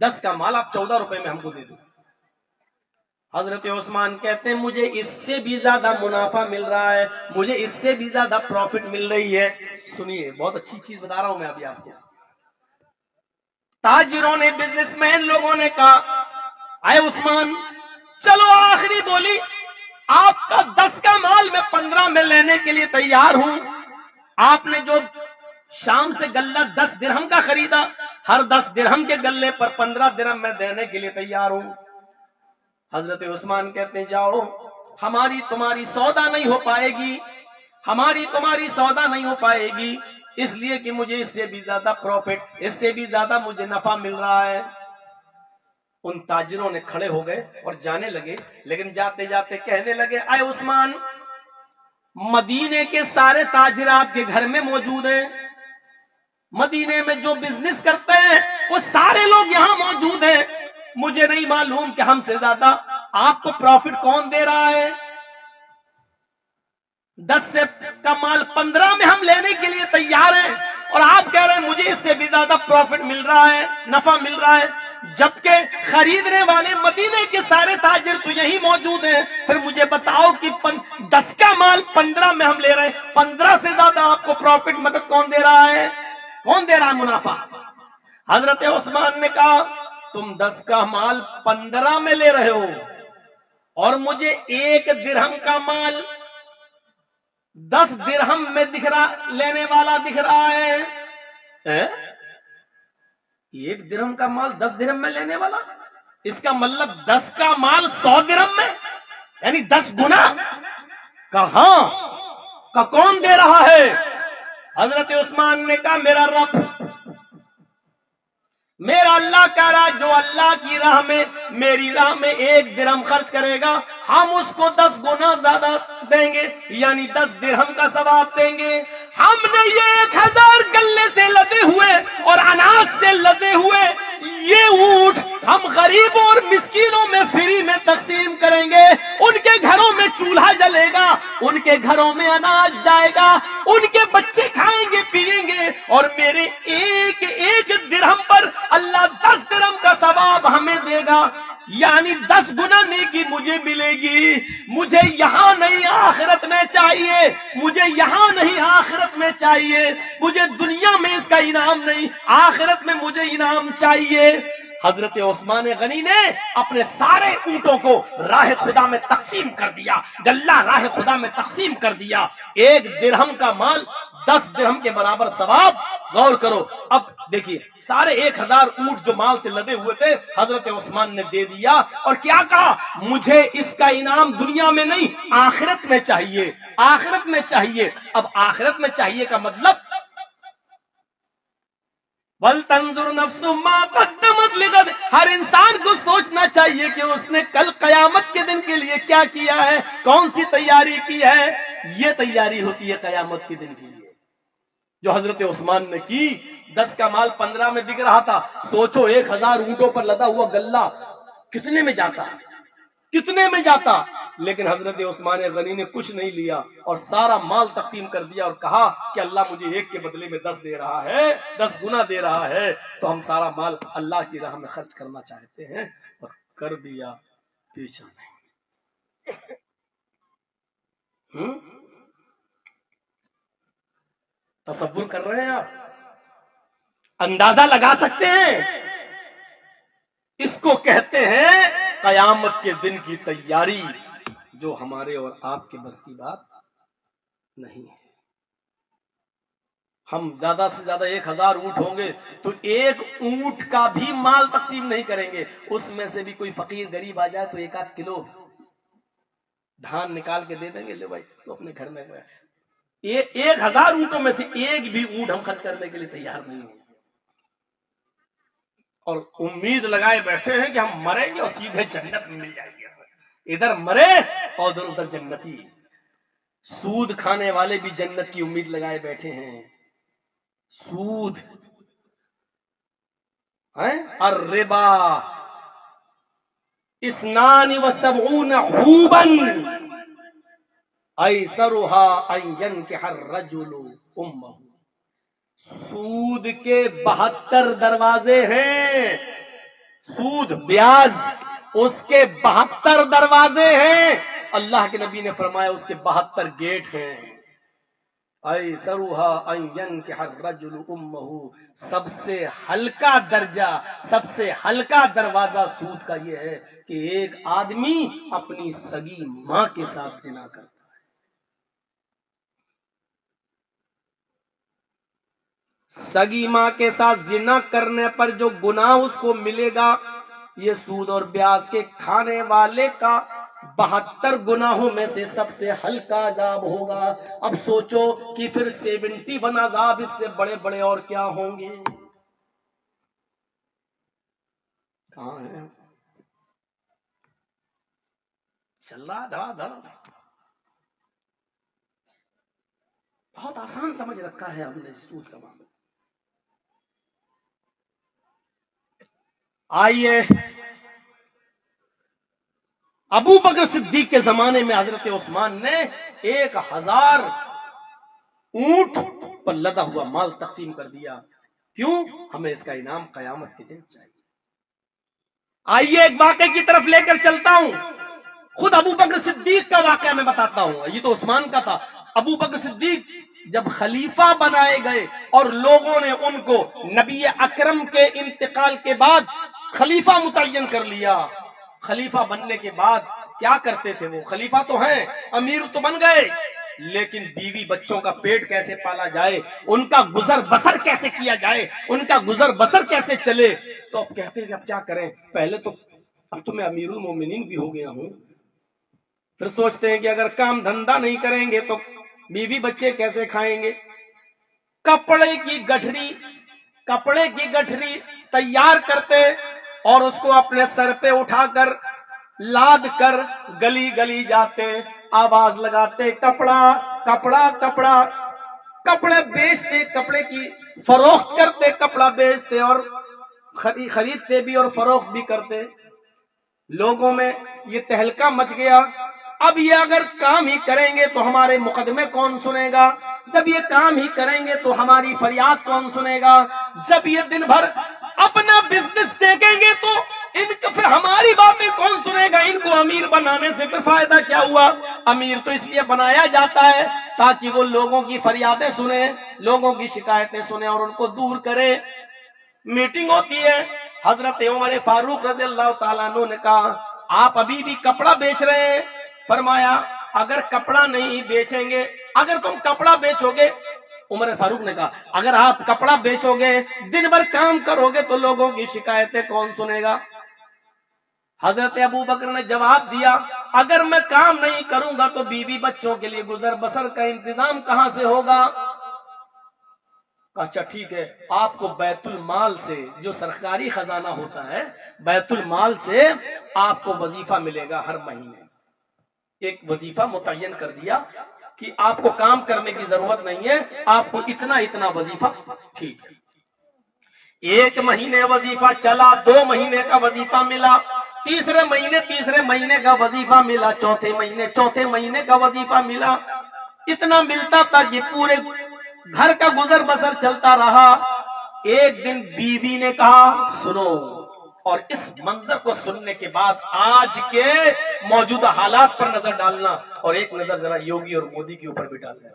10 کا مال آپ 14 روپے میں ہم کو دے دو۔ حضرت عثمان کہتے ہیں مجھے اس سے بھی زیادہ منافع مل رہا ہے، مجھے اس سے بھی زیادہ پروفٹ مل رہی ہے۔ سنیے بہت اچھی چیز بتا رہا ہوں میں ابھی آپ کو۔ تاجروں نے، بزنس مین لوگوں نے کہا اے عثمان چلو آخری بولی، آپ کا 10 کا مال میں 15 میں لینے کے لیے تیار ہوں۔ آپ نے جو شام سے غلہ 10 درہم کا خریدا، ہر 10 درہم کے غلے پر 15 درہم میں دینے کے لیے تیار ہوں۔ حضرت عثمان کہتے ہیں جاؤ، ہماری تمہاری سودا نہیں ہو پائے گی، ہماری تمہاری سودا نہیں ہو پائے گی، اس لیے کہ مجھے اس سے بھی زیادہ پروفٹ، اس سے بھی زیادہ مجھے نفع مل رہا ہے۔ ان تاجروں نے کھڑے ہو گئے اور جانے لگے، لیکن جاتے جاتے کہنے لگے اے عثمان مدینے کے سارے تاجر آپ کے گھر میں موجود ہیں، مدینے میں جو بزنس کرتے ہیں وہ سارے لوگ یہاں موجود ہیں، مجھے نہیں معلوم کہ ہم سے زیادہ آپ کو پروفٹ کون دے رہا ہے۔ 10 سے کا مال 15 میں ہم لینے کے لیے تیار ہیں، اور آپ کہہ رہے ہیں مجھے اس سے بھی زیادہ پروفٹ مل رہا ہے، نفع مل رہا ہے، جبکہ خریدنے والے مدینے کے سارے تاجر تو یہی موجود ہیں۔ پھر مجھے بتاؤ کہ 10 کا مال 15 میں ہم لے رہے ہیں، 15 سے زیادہ آپ کو پروفٹ مدد کون دے رہا ہے، کون دے رہا ہے منافع؟ حضرت عثمان نے کہا تم 10 کا مال 15 میں لے رہے ہو اور مجھے 1 درہم کا مال 10 درہم میں دکھ رہا، لینے والا دکھ رہا ہے۔ 1 درہم کا مال 10 درہم میں لینے والا، اس کا مطلب 10 کا مال 100 درہم میں، یعنی 10 گنا۔ کہاں کا کون دے رہا ہے؟ حضرت عثمان نے کہا میرا رب، میرا اللہ کہہ رہا ہے جو اللہ کی راہ میں، میری راہ میں 1 درہم خرچ کرے گا ہم اس کو 10 گنا زیادہ دیں گے، یعنی 10 درہم کا ثواب دیں گے۔ ہم نے یہ 1000 گلے سے لدے ہوئے اور اناج سے لدے ہوئے یہ اونٹ ہم غریبوں اور مسکینوں میں فری میں تقسیم کریں گے، ان کے گھروں میں چولہا جلے گا، ان کے گھروں میں اناج جائے گا، ان کے بچے کھائیں گے پیئیں گے، اور میرے ایک درہم پر اللہ 10 درہم کا ثواب ہمیں دے گا، یعنی 10 گنا نیکی مجھے ملے گی۔ مجھے یہاں نہیں آخرت میں چاہیے، مجھے یہاں نہیں آخرت میں چاہیے، مجھے دنیا میں اس کا انعام نہیں، آخرت میں مجھے انعام چاہیے۔ حضرت عثمان غنی نے اپنے سارے اونٹوں کو راہ خدا میں تقسیم کر دیا، غلہ راہ خدا میں تقسیم کر دیا، 1 درہم کا مال 10 درہم کے برابر ثواب۔ غور کرو، اب دیکھیے سارے 1000 اونٹ جو مال سے لدے ہوئے تھے حضرت عثمان نے دے دیا، اور کیا کہا مجھے اس کا انعام دنیا میں نہیں آخرت میں چاہیے، آخرت میں چاہیے۔ اب آخرت میں چاہیے کا مطلب وَلْتَنْظُرْ نَفْسٌ مَا قَدَّمَتْ لِغَدٍ، ہر انسان کو سوچنا چاہیے کہ اس نے کل قیامت کے دن کے لیے کیا کیا ہے، کون سی تیاری کی ہے۔ یہ تیاری ہوتی ہے قیامت کے دن کے لیے جو حضرت عثمان نے کی۔ 10 کا مال 15 میں بک رہا تھا، سوچو 1000 اونٹوں پر لدا ہوا غلہ کتنے میں جاتا، کتنے میں جاتا، لیکن حضرت عثمان غنی نے کچھ نہیں لیا اور سارا مال تقسیم کر دیا، اور کہا کہ اللہ مجھے 1 کے بدلے میں 10 دے رہا ہے، 10 گنا دے رہا ہے، تو ہم سارا مال اللہ کی راہ میں خرچ کرنا چاہتے ہیں، اور کر دیا، پیچھا نہیں۔ تصور کر رہے ہیں آپ، اندازہ لگا سکتے ہیں؟ اس کو کہتے ہیں قیامت کے دن کی تیاری، جو ہمارے اور آپ کے بس کی بات نہیں ہے۔ ہم زیادہ سے زیادہ 1000 اونٹ ہوں گے تو 1 اونٹ کا بھی مال تقسیم نہیں کریں گے، اس میں سے بھی کوئی فقیر غریب آ جائے تو 1 کلو دھان نکال کے دے دیں گے، لے بھائی تو اپنے گھر میں گئے۔ 1000 اونٹوں میں سے 1 بھی اونٹ ہم خرچ کرنے کے لیے تیار نہیں ہیں، اور امید لگائے بیٹھے ہیں کہ ہم مریں گے اور سیدھے جنت میں مل جائیں گے، ادھر مرے اور ادھر جنتی۔ سود کھانے والے بھی جنت کی امید لگائے بیٹھے ہیں، سود الربا 72 حوبا، ایسرھا ان ینکح الرجل امہ، سود کے 72 دروازے ہیں، سود بیاز اس کے 72 دروازے ہیں، اللہ کے نبی نے فرمایا اس کے 72 گیٹ ہیں۔ ایسرھا ان ینکح الرجل امہ، سب سے ہلکا درجہ، سب سے ہلکا دروازہ سود کا یہ ہے کہ ایک آدمی اپنی سگی ماں کے ساتھ زنا کرتا ہے۔ سگی ماں کے ساتھ زنا کرنے پر جو گناہ اس کو ملے گا، یہ سود اور بیاج کے کھانے والے کا 72 گناہوں میں سے سب سے ہلکا عذاب ہوگا۔ اب سوچو کہ پھر 71 عذاب اس سے بڑے بڑے اور کیا ہوں گے؟ کہاں ہے؟ چل رہا دھڑا دھڑ، بہت آسان سمجھ رکھا ہے ہم نے سود کا معاملہ۔ آئیے ابو بکر صدیق کے زمانے میں حضرت عثمان نے 1000 اونٹ پر لدا ہوا مال تقسیم کر دیا۔ کیوں؟ ہمیں اس کا انعام قیامت کے دن چاہیے۔ آئیے ایک واقعے کی طرف لے کر چلتا ہوں، خود ابو بکر صدیق کا واقعہ میں بتاتا ہوں، یہ تو عثمان کا تھا۔ ابو بکر صدیق جب خلیفہ بنائے گئے اور لوگوں نے ان کو نبی اکرم کے انتقال کے بعد خلیفہ متعین کر لیا، خلیفہ بننے کے بعد کیا کرتے تھے؟ وہ خلیفہ تو ہیں، امیر تو بن گئے، لیکن بیوی بچوں کا پیٹ کیسے پالا جائے، ان کا گزر بسر کیسے کیا جائے، ان کا گزر بسر کیسے چلے؟ تو اب کہتے ہیں اب کیا کریں، پہلے تو اب تو میں امیر المومنین بھی ہو گیا ہوں، پھر سوچتے ہیں کہ اگر کام دھندا نہیں کریں گے تو بیوی بچے کیسے کھائیں گے؟ کپڑے کی گٹھری تیار کرتے اور اس کو اپنے سر پہ اٹھا کر لاد کر گلی گلی جاتے، آواز لگاتے کپڑا کپڑا کپڑا، کپڑے بیچتے، کپڑے کی فروخت کرتے، کپڑا بیچتے اور خریدتے بھی اور فروخت بھی کرتے۔ لوگوں میں یہ تہلکہ مچ گیا، اب یہ اگر کام ہی کریں گے تو ہمارے مقدمے کون سنے گا؟ جب یہ کام ہی کریں گے تو ہماری فریاد کون سنے گا؟ جب یہ دن بھر اپنا بزنس دیکھیں گے تو ان کو پھر ہماری باتیں کون سنے گا؟ ان کو امیر بنانے سے پھر فائدہ کیا ہوا؟ امیر تو اس لیے بنایا جاتا ہے تاکہ وہ لوگوں کی فریادیں سنے، لوگوں کی شکایتیں سنے اور ان کو دور کرے۔ میٹنگ ہوتی ہے، حضرت عمر فاروق رضی اللہ تعالیٰ عنہ نے کہا آپ ابھی بھی کپڑا بیچ رہے ہیں؟ فرمایا اگر کپڑا نہیں بیچیں گے، اگر تم کپڑا بیچو گے، عمر فاروق نے کہا اگر آپ کپڑا بیچو گے، دن بھر کام کرو گے تو لوگوں کی شکایتیں کون سنے گا؟ حضرت ابو بکر نے جواب دیا اگر میں کام نہیں کروں گا تو بیوی بچوں کے لیے گزر بسر کا انتظام کہاں سے ہوگا؟ اچھا ٹھیک ہے، آپ کو بیت المال سے، جو سرکاری خزانہ ہوتا ہے، بیت المال سے آپ کو وظیفہ ملے گا ہر مہینے۔ ایک وظیفہ متعین کر دیا کہ آپ کو کام کرنے کی ضرورت نہیں ہے، آپ کو اتنا اتنا وظیفہ، ٹھیک ہے۔ 1 مہینے وظیفہ چلا، 2 مہینے کا وظیفہ ملا، تیسرے مہینے کا وظیفہ ملا، چوتھے مہینے کا وظیفہ ملا، اتنا ملتا تھا کہ پورے گھر کا گزر بسر چلتا رہا۔ ایک دن بیوی نے کہا سنو، اور اس منظر کو سننے کے بعد آج کے موجودہ حالات پر نظر ڈالنا اور ایک نظر ذرا یوگی اور مودی کے اوپر بھی ڈالنا،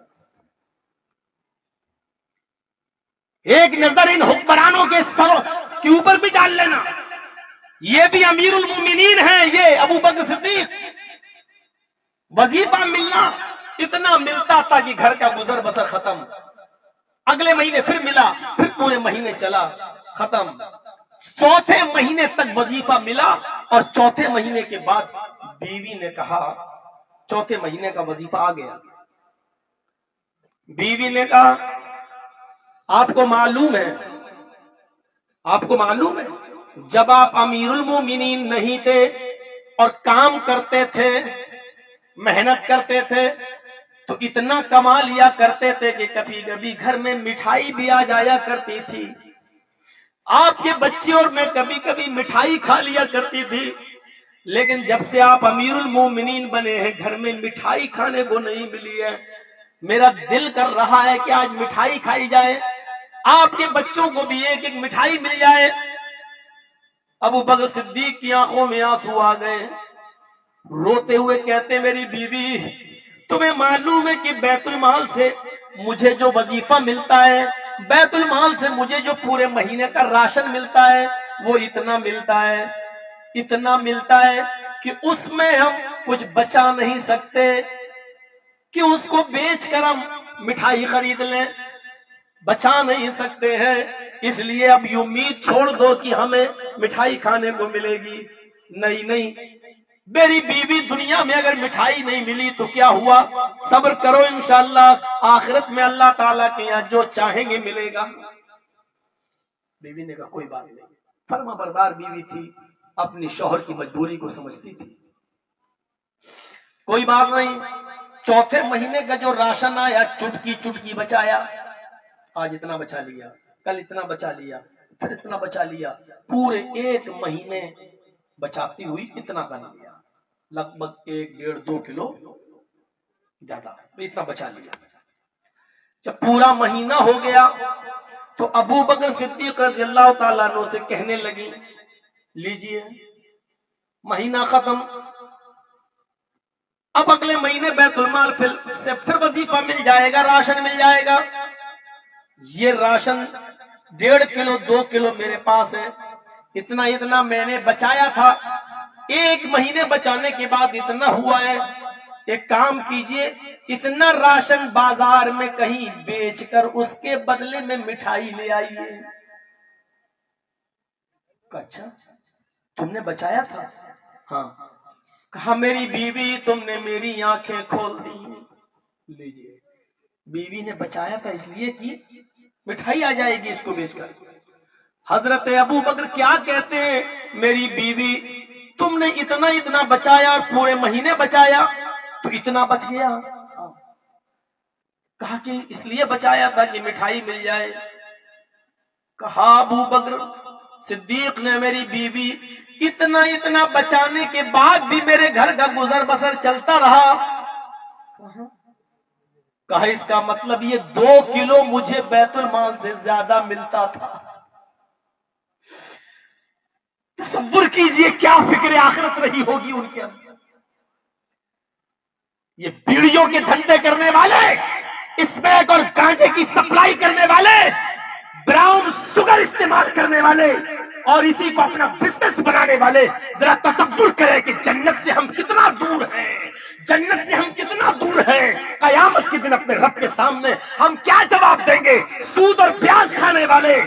ایک نظر ان حکمرانوں کے سروں کے اوپر بھی ڈال لینا، یہ بھی امیر المومنین ہیں، یہ ابو بکر صدیق۔ وظیفہ ملنا اتنا ملتا تھا کہ گھر کا گزر بسر ختم، اگلے مہینے پھر ملا، پھر پورے مہینے چلا، ختم۔ چوتھے مہینے تک وظیفہ ملا اور چوتھے مہینے کے بعد بیوی نے کہا، چوتھے مہینے کا وظیفہ آ گیا، بیوی نے کہا آپ کو معلوم ہے جب آپ امیر المومنین نہیں تھے اور کام کرتے تھے، محنت کرتے تھے تو اتنا کما لیا کرتے تھے کہ کبھی کبھی گھر میں مٹھائی بھی آ جایا کرتی تھی، آپ کے بچے اور میں کبھی کبھی مٹھائی کھا لیا کرتی تھی، لیکن جب سے آپ امیر المومنین بنے ہیں گھر میں مٹھائی کھانے کو نہیں ملی ہے. میرا دل کر رہا ہے کہ آج مٹھائی کھائی جائے, آپ کے بچوں کو بھی ایک ایک مٹھائی مل جائے. ابو بکر صدیق کی آنکھوں میں آنسو آ گئے, روتے ہوئے کہتے میری بیوی تمہیں معلوم ہے کہ بیت المال سے مجھے جو وظیفہ ملتا ہے, بیت المال سے مجھے جو پورے مہینے کا راشن ملتا ہے وہ اتنا ملتا ہے کہ اس میں ہم کچھ بچا نہیں سکتے کہ اس کو بیچ کر ہم مٹھائی خرید لیں, بچا نہیں سکتے ہیں. اس لیے اب یہ امید چھوڑ دو کہ ہمیں مٹھائی کھانے کو ملے گی. نہیں, میری بیوی دنیا میں اگر مٹھائی نہیں ملی تو کیا ہوا, صبر کرو انشاءاللہ آخرت میں اللہ تعالیٰ کے یہاں جو چاہیں گے ملے گا. بیوی نے کہا کوئی بات نہیں. فرما بردار بیوی تھی, اپنی شوہر کی مجبوری کو سمجھتی تھی. کوئی بات نہیں, چوتھے مہینے کا جو راشن آیا چٹکی چٹکی بچایا. آج اتنا بچا لیا, کل اتنا بچا لیا, پھر اتنا بچا لیا, پورے ایک مہینے بچاتی ہوئی اتنا کر لیا, لگ بھگ 1.5-2 کلو زیادہ اتنا بچا لیا. جب پورا مہینہ ہو گیا تو ابو بکر صدیق رضی اللہ تعالیٰ عنہ سے کہنے لگی لیجئے مہینہ ختم, اب اگلے مہینے بیت المال سے پھر وظیفہ مل جائے گا, راشن مل جائے گا. یہ راشن 1.5 کلو 2 کلو میرے پاس ہے, اتنا میں نے بچایا تھا, ایک مہینے بچانے کے بعد اتنا ہوا ہے. ایک کام کیجئے, اتنا راشن بازار میں کہیں بیچ کر اس کے بدلے میں مٹھائی لے آئیے. اچھا تم نے بچایا تھا؟ ہاں. کہا میری بیوی تم نے میری آنکھیں کھول دی. لیجئے, بیوی نے بچایا تھا اس لیے کہ مٹھائی آ جائے گی اس کو بیچ کر. حضرت ابو بکر کیا کہتے ہیں, میری بیوی تم نے اتنا بچایا اور پورے مہینے بچایا تو اتنا بچ گیا. کہا کہ اس لیے بچایا تھا کہ مٹھائی مل جائے. کہا ابو بکر صدیق نے میری بیوی اتنا بچانے کے بعد بھی میرے گھر کا گزر بسر چلتا رہا. کہا اس کا مطلب یہ 2 کلو مجھے بیت المال سے زیادہ ملتا تھا. تصور کیجئے کیا فکر آخرت رہی ہوگی ان کے اندر. یہ بیڑیوں کے دھندے کرنے والے, اسمیک اور گانجے کی سپلائی کرنے والے, براؤن شوگر استعمال کرنے والے اور اسی کو اپنا بزنس بنانے والے, ذرا تصور کریں کہ جنت سے ہم کتنا دور ہیں, جنت سے ہم کتنا دور ہیں. قیامت کے دن اپنے رب کے سامنے ہم کیا جواب دیں گے؟ سود اور پیاز کھانے والے,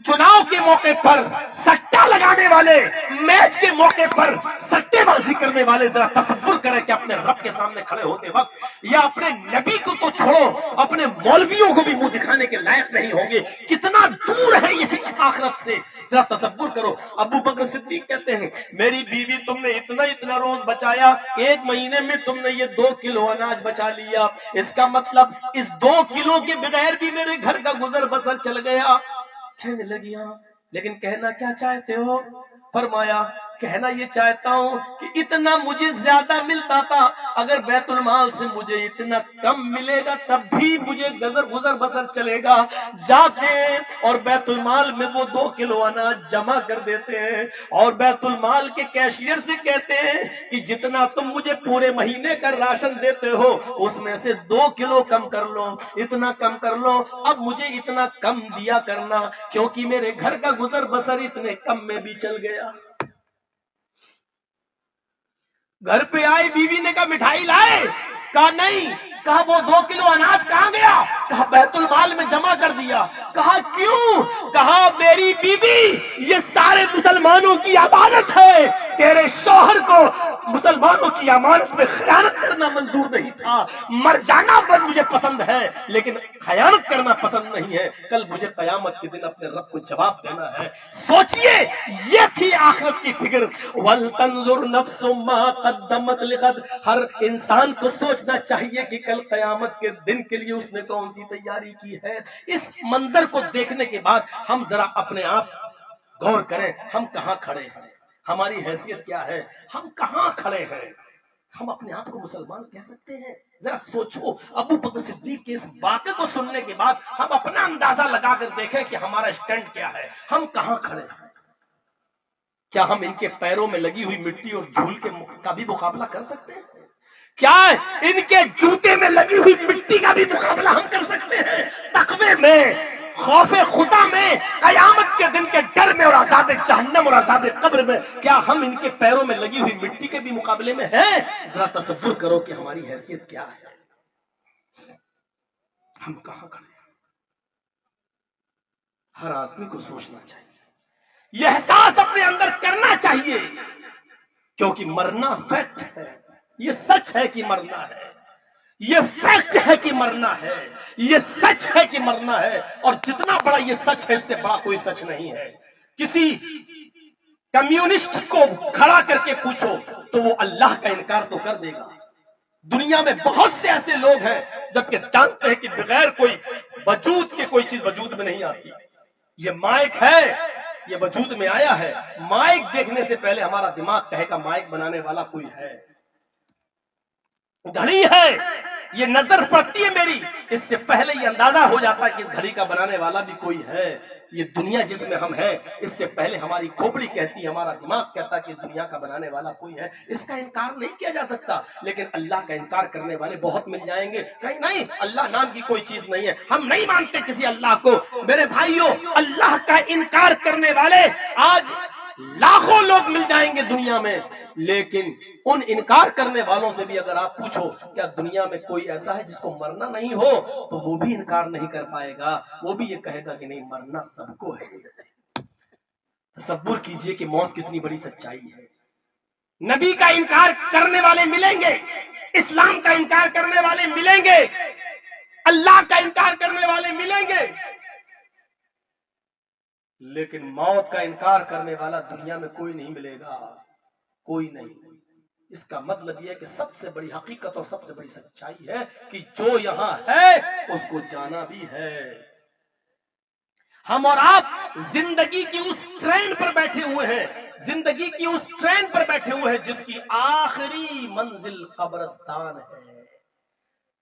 چناؤ کے موقع پر سٹا لگانے والے, میچ کے موقع پر سٹے بازی کرنے والے, ذرا تصور کریں کہ اپنے رب کے سامنے کھڑے ہوتے وقت یا اپنے نبی کو تو چھوڑو اپنے مولویوں کو بھی منہ دکھانے کے لائق نہیں ہوں گے. کتنا دور ہے یہ آخرت سے, ذرا تصور کرو. ابو بکر صدیق کہتے ہیں میری بیوی تم نے اتنا روز بچایا, ایک مہینے میں تم نے یہ 2 کلو اناج بچا لیا. اس کا مطلب اس 2 کلو کے بغیر بھی میرے گھر کا گزر بسر چل گیا. کہنے لگی ہاں, لیکن کہنا کیا چاہتے ہو؟ فرمایا کہنا یہ چاہتا ہوں کہ اتنا مجھے زیادہ ملتا تھا, اگر بیت المال سے مجھے اتنا کم ملے گا تب بھی مجھے گزر بسر چلے گا. جاتے ہیں اور بیت المال میں وہ 2 کلو اناج جمع کر دیتے ہیں اور بیت المال کے کیشیئر سے کہتے ہیں کہ جتنا تم مجھے پورے مہینے کا راشن دیتے ہو اس میں سے 2 کلو کم کر لو, اتنا کم کر لو, اب مجھے اتنا کم دیا کرنا کیونکہ میرے گھر کا گزر بسر اتنے کم میں بھی چل گیا. گھر پہ آئی, بیوی نے کہا مٹھائی لائے؟ کہا نہیں. کہا وہ 2 کلو اناج کہاں گیا؟ کہا بیت المال میں جمع کر دیا. کہا کیوں؟ کہا میری بیوی یہ سارے مسلمانوں کی امانت ہے, تیرے شوہر کو مسلمانوں کی امانت میں خیانت کرنا منظور نہیں تھا. مر جانا بس مجھے پسند ہے لیکن خیانت کرنا پسند نہیں ہے. کل مجھے قیامت کے دن اپنے رب کو جواب دینا ہے. سوچئے یہ تھی آخرت کی فکر. وَلْتَنْظُرْ نَفْسٌ مَا قَدَّمَتْ لِغَدٍ, ہر انسان کو سوچنا چاہیے کہ کل قیامت کے دن کے لیے اس نے کون سی تیاری کی ہے. اس منظر کو دیکھنے کے بعد ہم ذرا اپنے آپ غور کریں, ہم کہاں کھڑے ہیں, ہماری حیثیت کیا ہے، ہم کہاں کھڑے ہیں، ہم اپنے آپ کو مسلمان کہہ سکتے ہیں؟ ذرا سوچو، ابو بکر صدیق کی اس واقعے کو سننے کے بعد ہم اپنا اندازہ لگا کر دیکھیں کہ ہمارا اسٹینڈ کیا ہے، ہم کہاں کھڑے ہیں۔ کیا ہم ان کے پیروں میں لگی ہوئی مٹی اور دھول کا بھی مقابلہ کر سکتے ہیں؟ کیا ان کے جوتے میں لگی ہوئی مٹی کا بھی مقابلہ ہم کر سکتے ہیں؟ تقوی میں، خوف خدا میں، قیامت کے دن کے ڈر میں، اور عذاب جہنم اور عذاب قبر میں، کیا ہم ان کے پیروں میں لگی ہوئی مٹی کے بھی مقابلے میں ہیں؟ ذرا تصور کرو کہ ہماری حیثیت کیا ہے، ہم کہاں کھڑے ہیں۔ ہر آدمی کو سوچنا چاہیے، یہ احساس اپنے اندر کرنا چاہیے، کیونکہ مرنا فیکٹ ہے، یہ سچ ہے کہ مرنا ہے، یہ فیکٹ ہے کہ مرنا ہے، یہ سچ ہے کہ مرنا ہے، اور جتنا بڑا یہ سچ ہے اس سے بڑا کوئی سچ نہیں ہے۔ کسی کمیونسٹ کو کھڑا کر کے پوچھو تو وہ اللہ کا انکار تو کر دے گا۔ دنیا میں بہت سے ایسے لوگ ہیں جبکہ جانتے ہیں کہ بغیر کوئی وجود کے کوئی چیز وجود میں نہیں آتی۔ یہ مائک ہے، یہ وجود میں آیا ہے، مائک دیکھنے سے پہلے ہمارا دماغ کہے گا مائک بنانے والا کوئی ہے۔ گھڑی ہے، یہ نظر پڑتی ہے میری، اس سے پہلے یہ اندازہ ہو جاتا ہے کہ اس گھڑی کا بنانے والا بھی کوئی ہے۔ یہ دنیا جس میں ہم ہیں، اس سے پہلے ہماری کھوپڑی کہتی ہے، ہمارا دماغ کہتا ہے کہ دنیا کا بنانے والا کوئی ہے۔ اس کا انکار نہیں کیا جا سکتا، لیکن اللہ کا انکار کرنے والے بہت مل جائیں گے، کہیں نہیں اللہ نام کی کوئی چیز نہیں ہے، ہم نہیں مانتے کسی اللہ کو۔ میرے بھائیوں، اللہ کا انکار کرنے والے آج لاکھوں لوگ مل جائیں گے دنیا میں، لیکن ان انکار کرنے والوں سے بھی اگر آپ پوچھو کیا دنیا میں کوئی ایسا ہے جس کو مرنا نہیں ہو، تو وہ بھی انکار نہیں کر پائے گا، وہ بھی یہ کہے گا کہ نہیں مرنا سب کو ہے۔ تصور کیجئے کہ موت کتنی بڑی سچائی ہے۔ نبی کا انکار کرنے والے ملیں گے، اسلام کا انکار کرنے والے ملیں گے، اللہ کا انکار کرنے والے ملیں گے، لیکن موت کا انکار کرنے والا دنیا میں کوئی نہیں ملے گا، کوئی نہیں۔ اس کا مطلب یہ ہے کہ سب سے بڑی حقیقت اور سب سے بڑی سچائی ہے کہ جو یہاں ہے اس کو جانا بھی ہے۔ ہم اور آپ زندگی کی اس ٹرین پر بیٹھے ہوئے ہیں، زندگی کی اس ٹرین پر بیٹھے ہوئے ہیں جس کی آخری منزل قبرستان ہے۔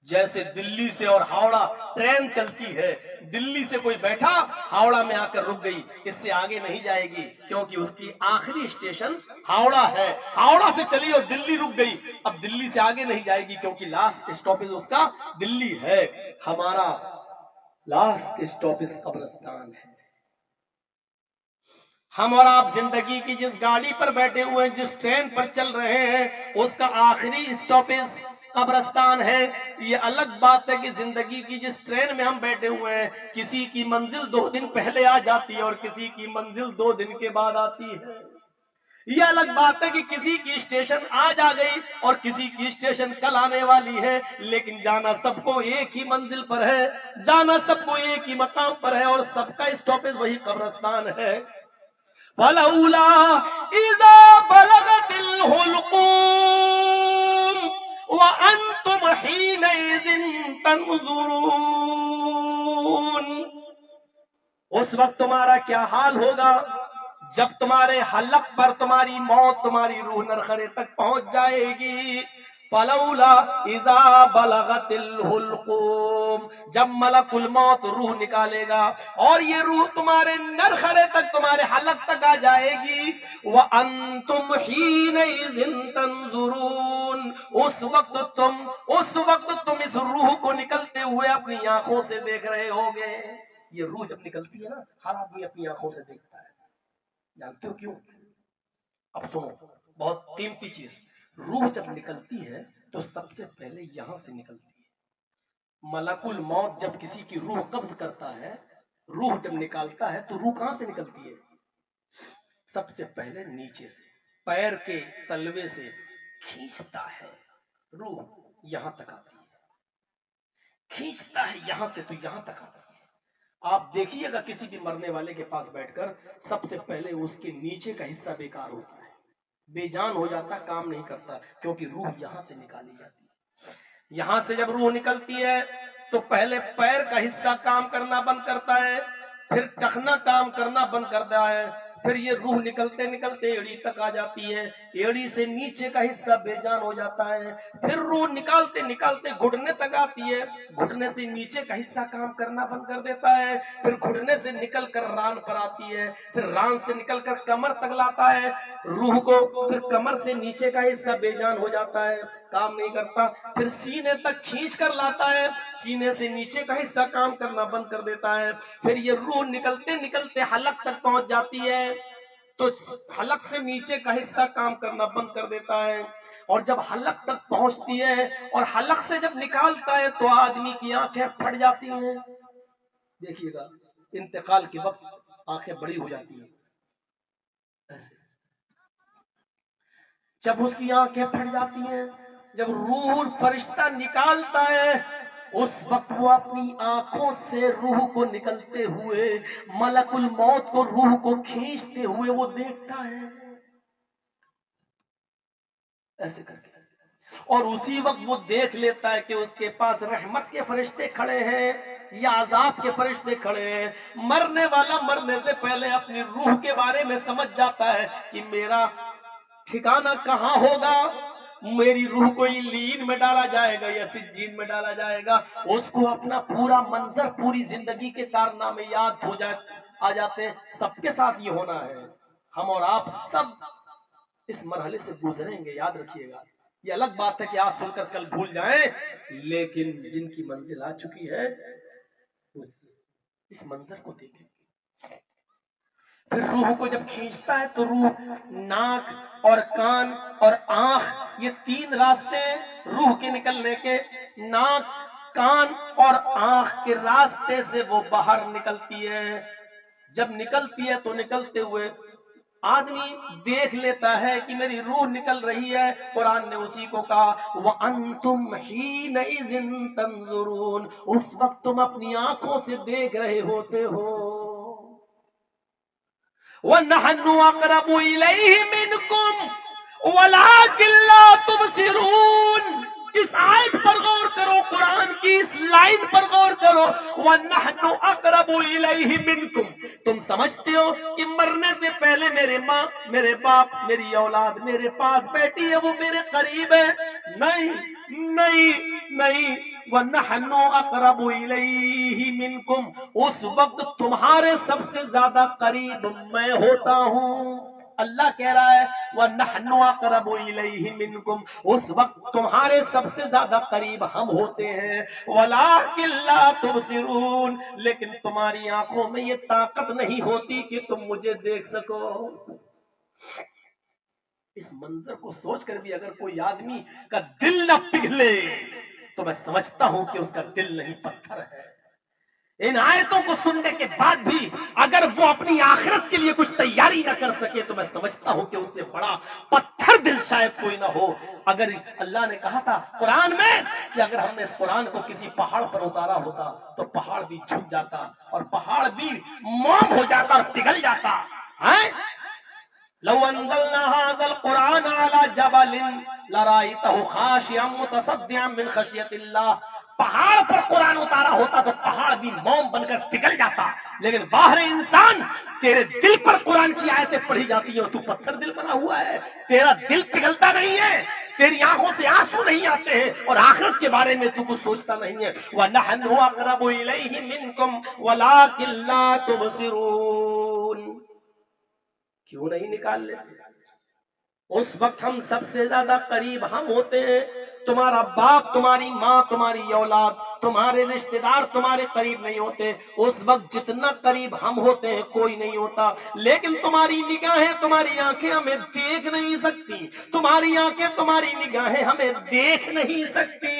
جیسے دلی سے اور ہاوڑا ٹرین چلتی ہے، دلی سے کوئی بیٹھا ہاوڑا میں آ کر رک گئی، اس سے آگے نہیں جائے گی کیونکہ اس کی آخری اسٹیشن ہاوڑا ہے، ہاوڑا سے چلی اور دلی رک گئی، اب دلی سے آگے نہیں جائے گی کیونکہ لاسٹ اسٹاپیج اس کا دلی ہے۔ ہمارا لاسٹ اسٹاپیج قبرستان ہے۔ ہم اور آپ زندگی کی جس گاڑی پر بیٹھے ہوئے ہیں، جس ٹرین پر چل رہے ہیں، اس کا آخری اسٹاپیج قبرستان ہے۔ یہ الگ بات ہے کہ زندگی کی جس ٹرین میں ہم بیٹھے ہوئے ہیں، کسی کی منزل 2 دن پہلے آ جاتی ہے اور کسی کی منزل 2 دن کے بعد آتی ہے۔ یہ الگ بات ہے کہ کسی کی اسٹیشن آج آ گئی اور کسی کی اسٹیشن کل آنے والی ہے، لیکن جانا سب کو ایک ہی منزل پر ہے، جانا سب کو ایک ہی مقام پر ہے، اور سب کا اسٹاپیج وہی قبرستان ہے۔ فَلَوْلَا إِذَا بَلَغَتِ الْحُلْقُومَ وَأَنْتُمْ حِينَئِذٍ تَنْظُرُونَ۔ اس وقت تمہارا کیا حال ہوگا جب تمہارے حلق پر تمہاری موت، تمہاری روح نرخرے تک پہنچ جائے گی۔ فَلَوْلَا إِذَا بَلَغَتِ الْحُلْقُومَ، جب ملک الموت روح نکالے گا اور یہ روح تمہارے نرخرے تک، تمہارے حلق تک آ جائے گی، وَأَنْتُمْ حِينَئِذٍ تَنْظُرُونَ، اس وقت تم اس روح کو نکلتے ہوئے اپنی آنکھوں سے دیکھ رہے ہوگے۔ یہ روح جب نکلتی ہے نا، ہر آدمی اپنی آنکھوں سے دیکھتا ہے، جانتے ہو کیوں؟ اب سنو، بہت قیمتی چیز، روح جب نکلتی ہے تو سب سے پہلے یہاں سے نکلتی ہے۔ ملک الموت جب کسی کی روح قبض کرتا ہے، روح جب نکالتا ہے تو روح کہاں سے نکلتی ہے؟ سب سے پہلے نیچے سے، پیر کے تلوے سے کھینچتا ہے، روح یہاں تک آتی ہے، کھینچتا ہے یہاں سے تو یہاں تک آتی ہے۔ آپ دیکھیے گا کسی بھی مرنے والے کے پاس بیٹھ کر، سب سے پہلے اس کے نیچے کا حصہ بیکار ہوتا ہے، بے جان ہو جاتا ہے، کام نہیں کرتا، کیونکہ روح یہاں سے نکالی جاتی ہے۔ یہاں سے جب روح نکلتی ہے تو پہلے پیر کا حصہ کام کرنا بند کرتا ہے، پھر ٹخنا کام کرنا بند کرتا ہے، پھر یہ روح نکلتے نکلتے ایڑی تک آ جاتی ہے، ایڑی سے نیچے کا حصہ بے جان ہو جاتا ہے، پھر روح نکالتے نکالتے گھٹنے تک آتی ہے، گھٹنے سے نیچے کا حصہ کام کرنا بند کر دیتا ہے، پھر گھٹنے سے نکل کر ران پر آتی ہے، پھر ران سے نکل کر کمر تک لاتا ہے روح کو، پھر کمر سے نیچے کا حصہ بے جان ہو جاتا ہے، کام نہیں کرتا، پھر سینے تک کھینچ کر لاتا ہے، سینے سے نیچے کا حصہ کام کرنا بند کر دیتا ہے، پھر یہ روح نکلتے نکلتے حلق تک پہنچ جاتی ہے تو حلق سے نیچے کا حصہ کام کرنا بند کر دیتا ہے، اور جب حلق تک پہنچتی ہے اور حلق سے جب نکالتا ہے تو آدمی کی آنکھیں پھٹ جاتی ہیں۔ دیکھیے گا انتقال کے وقت آنکھیں بڑی ہو جاتی ہیں ایسے، جب اس کی آنکھیں پھٹ جاتی ہیں، جب روح فرشتہ نکالتا ہے اس وقت وہ اپنی آنکھوں سے روح کو نکلتے ہوئے ملک الموت کو روح کو کھینچتے ہوئے وہ دیکھتا ہے ایسے کر کے، اور اسی وقت وہ دیکھ لیتا ہے کہ اس کے پاس رحمت کے فرشتے کھڑے ہیں یا عذاب کے فرشتے کھڑے ہیں۔ مرنے والا مرنے سے پہلے اپنی روح کے بارے میں سمجھ جاتا ہے کہ میرا ٹھکانہ کہاں ہوگا، میری روح کو لین میں ڈالا جائے گا یا سجین میں ڈالا جائے گا، اس کو اپنا پورا منظر پوری زندگی کے کارنامے یاد ہو آ جاتے ہیں۔ سب کے ساتھ یہ ہونا ہے، ہم اور آپ سب اس مرحلے سے گزریں گے، یاد رکھیے گا۔ یہ الگ بات ہے کہ آج سن کر کل بھول جائیں، لیکن جن کی منزل آ چکی ہے اس منظر کو دیکھیں گے۔ پھر روح کو جب کھینچتا ہے تو روح ناک اور کان اور آنکھ، یہ تین راستے روح کے نکلنے کے، ناک کان اور آنکھ کے راستے سے وہ باہر نکلتی ہے۔ جب نکلتی ہے تو نکلتے ہوئے آدمی دیکھ لیتا ہے کہ میری روح نکل رہی ہے، قرآن نے اسی کو کہا وَأَنْتُمْ حِينَئِذٍ تَنْظُرُونَ، اس وقت تم اپنی آنکھوں سے دیکھ رہے ہوتے ہو۔ وَنَحْنُ أَقْرَبُ إِلَيْهِ مِنْكُمْ وَلَكِنْ لَا تُبْصِرُونَ۔ اس آیت پر غور کرو، قرآن کی اس لائن پر غور کرو، وَنَحْنُ أَقْرَبُ إِلَيْهِ مِنْكُمْ، تم سمجھتے ہو کہ مرنے سے پہلے میرے ماں میرے باپ میری اولاد میرے پاس بیٹھی ہے، وہ میرے قریب ہے؟ نہیں نہیں نہیں، وَنَحْنُ أَقْرَبُ إِلَيْهِ مِنْكُمْ، اس وقت تمہارے سب سے زیادہ قریب میں ہوتا ہوں۔ اللہ کہہ رہا ہے وَنَحْنُ أَقْرَبُ إِلَيْهِ مِنْكُمْ، اس وقت تمہارے سب سے زیادہ قریب ہم ہوتے ہیں، وَلَٰكِن لَّا تُبْصِرُونَ، لیکن تمہاری آنکھوں میں یہ طاقت نہیں ہوتی کہ تم مجھے دیکھ سکو۔ اس منظر کو سوچ کر بھی اگر کوئی آدمی کا دل نہ پگھلے تو میں سمجھتا ہوں کہ اس کا دل نہیں پتھر ہے۔ ان آیتوں کو سننے کے بعد بھی اگر وہ اپنی آخرت کے لیے کچھ تیاری نہ کر سکے تو میں سمجھتا ہوں کہ اس سے بڑا پتھر دل شاید کوئی نہ ہو۔ اگر اللہ نے کہا تھا قرآن میں کہ اگر ہم نے اس قرآن کو کسی پہاڑ پر اتارا ہوتا تو پہاڑ بھی جھک جاتا اور پہاڑ بھی موم ہو جاتا اور پگھل جاتا ہے۔ لو انزلنا هذا القرآن على جبل لرأيته خاشعا متصدعا من خشية الله، پہاڑ پر قرآن اتارا ہوتا تو پہاڑ بھی موم بن کر پگھل جاتا، لیکن باہر انسان تیرے دل پر قرآن کی آیتیں پڑھی جاتی ہیں اور تو پتھر دل بنا ہوا ہے، تیرا دل پگھلتا نہیں ہے، تیری آنکھوں سے آنسو نہیں آتے ہیں اور آخرت کے بارے میں تو کچھ سوچتا نہیں ہے۔ وَنَحْنُ أَقْرَبُ إِلَيْهِ مِنْكُمْ وَلَٰكِن لَّا تُبْصِرُونَ، کیوں نہیں نکال لیتے؟ اس وقت ہم سب سے زیادہ قریب ہم ہوتے ہیں، تمہارا باپ تمہاری ماں تمہاری اولاد تمہارے رشتہ دار تمہارے قریب نہیں ہوتے، اس وقت جتنا قریب ہم ہوتے ہیں کوئی نہیں ہوتا، لیکن تمہاری نگاہیں تمہاری آنکھیں ہمیں دیکھ نہیں سکتی، تمہاری آنکھیں تمہاری نگاہیں ہمیں دیکھ نہیں سکتی۔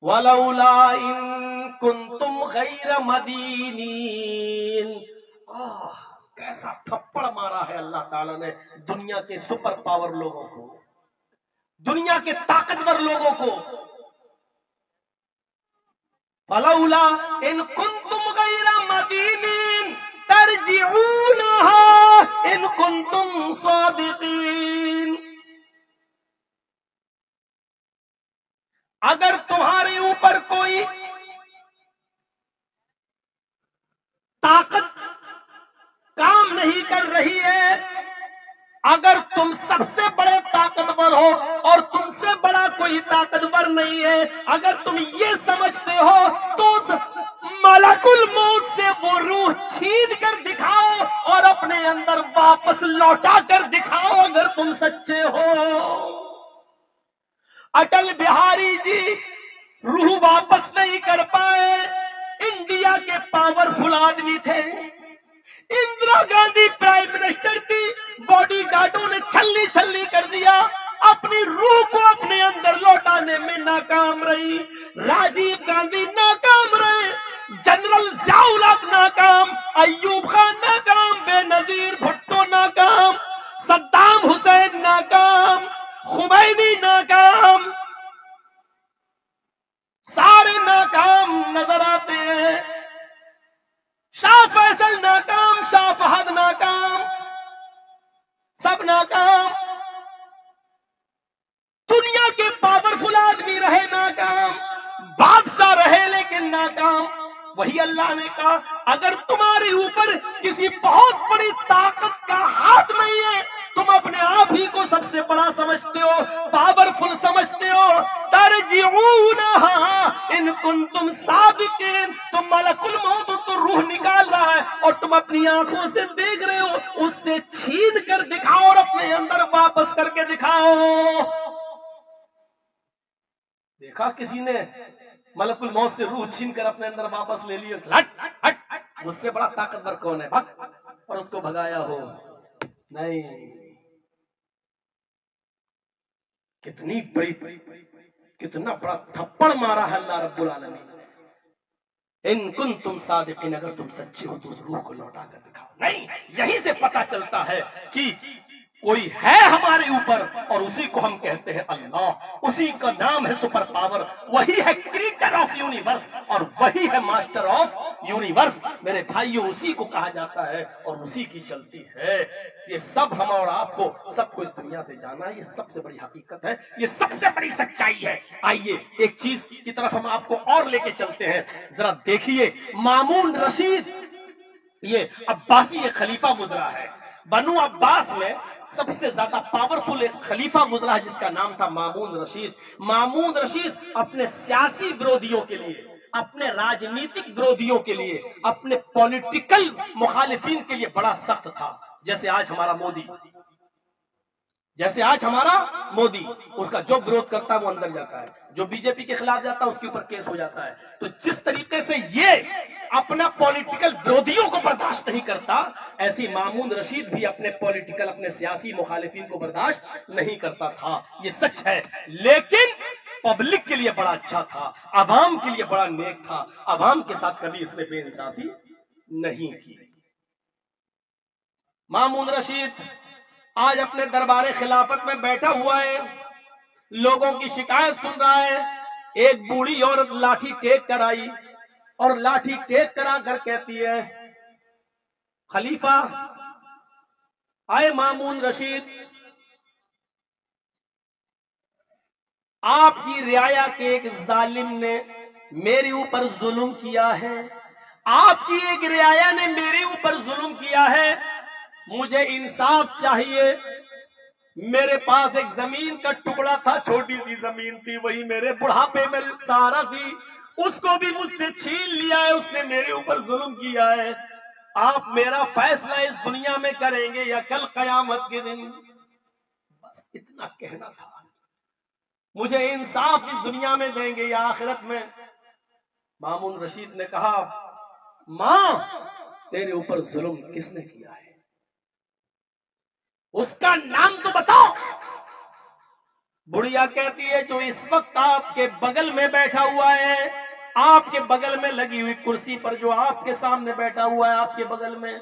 وَلَوْلَا إِن كُنتُمْ غَيْرَ مَدِينِينَ، کیسا تھپڑ مارا ہے اللہ تعالیٰ نے دنیا کے سپر پاور لوگوں کو، دنیا کے طاقتور لوگوں کو۔ فلولا ان کنتم غیر مدینین ترجعونها ان کنتم صادقین، اگر تمہارے اوپر کوئی طاقت تم سب سے بڑے طاقتور ہو اور تم سے بڑا کوئی طاقتور نہیں ہے، اگر تم یہ سمجھتے ہو تو اس ملک الموت سے وہ روح چھین کر دکھاؤ اور اپنے اندر واپس لوٹا کر دکھاؤ اگر تم سچے ہو۔ اٹل بہاری جی روح واپس نہیں کر پائے، انڈیا کے پاورفل آدمی تھے، اندرا گاندھی پرائم منسٹر تھی، باڈی گارڈوں نے چھلی چھلی کر دیا، اپنی روح کو اپنے اندر لوٹانے میں ناکام رہی، راجیو گاندھی ناکام رہے، جنرل ضیاء الحق ناکام، ایوب خان ناکام، بے نظیر بھٹو ناکام، صدام حسین ناکام، خمینی ناکام، سارے ناکام نظر آتے ہیں، شاہ فیصل ناکام، شاہ فہد ناکام، سب ناکام، دنیا کے پاورفل آدمی رہے ناکام، بادشاہ رہے لیکن ناکام۔ وہی اللہ نے کہا اگر تمہارے اوپر کسی بہت بڑی طاقت کا ہاتھ نہیں ہے، تم اپنے آپ ہی کو سب سے بڑا سمجھتے ہو، پاورفل سمجھتے ہو، ترجعونہا ان کنتم صادقین، تم ملک الموت تو روح نکال رہا ہے اور تم اپنی آنکھوں سے دیکھ رہے ہو، اس سے چھین کر دکھاؤ اور اپنے اندر واپس کر کے دکھاؤ۔ دیکھا کسی نے ملک الموت سے روح چھین کر اپنے اندر واپس لے لی، مجھ سے بڑا طاقتور کون ہے اور اس کو بھگایا ہو؟ نہیں، کتنی بڑی، کتنا بڑا تھپڑ مارا ہے اللہ رب العالمین نے۔ ان کنتم صادقین، اگر تم سچے ہو تو اس روح کو لوٹا کر دکھاؤ۔ نہیں، یہیں سے پتا چلتا ہے کہ کوئی ہے ہمارے اوپر اور اسی کو ہم کہتے ہیں اللہ، اسی کا نام ہے سپر پاور، وہی ہے کریٹر آف یونیورس اور وہی ہے ماسٹر آف یونیورس۔ میرے بھائیوں، اسی کو کہا جاتا ہے اور اسی کی چلتی ہے۔ یہ سب ہم اور آپ کو، سب کو اس دنیا سے جانا ہے، یہ سب سے بڑی حقیقت ہے، یہ سب سے بڑی سچائی ہے۔ آئیے ایک چیز کی طرف ہم آپ کو اور لے کے چلتے ہیں، ذرا دیکھیے مامون رشید، یہ عباسی ایک خلیفہ گزرا ہے، بنو عباس میں سب سے زیادہ پاورفل ایک خلیفہ گزرا ہے جس کا نام تھا مامون رشید۔ مامون رشید اپنے سیاسی برودیوں کے لیے، اپنے راجنیتک برودیوں کے لیے، اپنے پولیٹیکل مخالفین کے لیے بڑا سخت تھا۔ جیسے آج ہمارا مودی، جیسے آج ہمارا مودی، اس کا جو برود کرتا ہے وہ اندر جاتا ہے، جو بی جے پی کے خلاف جاتا ہے اس کے اوپر کیس ہو جاتا ہے۔ تو جس طریقے سے یہ اپنا پولیٹیکل برودیوں کو برداشت نہیں کرتا، ایسی مامون رشید بھی اپنے پولیٹیکل، اپنے سیاسی مخالفین کو برداشت نہیں کرتا تھا، یہ سچ ہے۔ لیکن پبلک کے لیے بڑا اچھا تھا، عوام کے لیے بڑا نیک تھا، عوام کے ساتھ کبھی اس نے بے انصافی نہیں کی۔ مامون رشید آج اپنے دربار خلافت میں بیٹھا ہوا ہے، لوگوں کی شکایت سن رہا ہے۔ ایک بوڑھی عورت لاٹھی ٹیک کر آئی اور لاٹھی ٹیک کرا کر کہتی ہے، خلیفہ آئے مامون رشید، آپ کی رعایا کے ایک ظالم نے میرے اوپر ظلم کیا ہے، آپ کی ایک رعایا نے میرے اوپر ظلم کیا ہے، مجھے انصاف چاہیے۔ میرے پاس ایک زمین کا ٹکڑا تھا، چھوٹی سی زمین تھی، وہی میرے بڑھاپے میں سہارا تھی، اس کو بھی مجھ سے چھین لیا ہے، اس نے میرے اوپر ظلم کیا ہے۔ آپ میرا فیصلہ اس دنیا میں کریں گے یا کل قیامت کے دن؟ بس اتنا کہنا تھا، مجھے انصاف اس دنیا میں دیں گے یا آخرت میں؟ مامون رشید نے کہا، ماں تیرے اوپر ظلم کس نے کیا ہے؟ اس کا نام تو بتاؤ۔ بڑھیا کہتی ہے، جو اس وقت آپ کے بغل میں بیٹھا ہوا ہے، آپ کے بغل میں لگی ہوئی کرسی پر جو آپ کے سامنے بیٹھا ہوا ہے، آپ کے بغل میں۔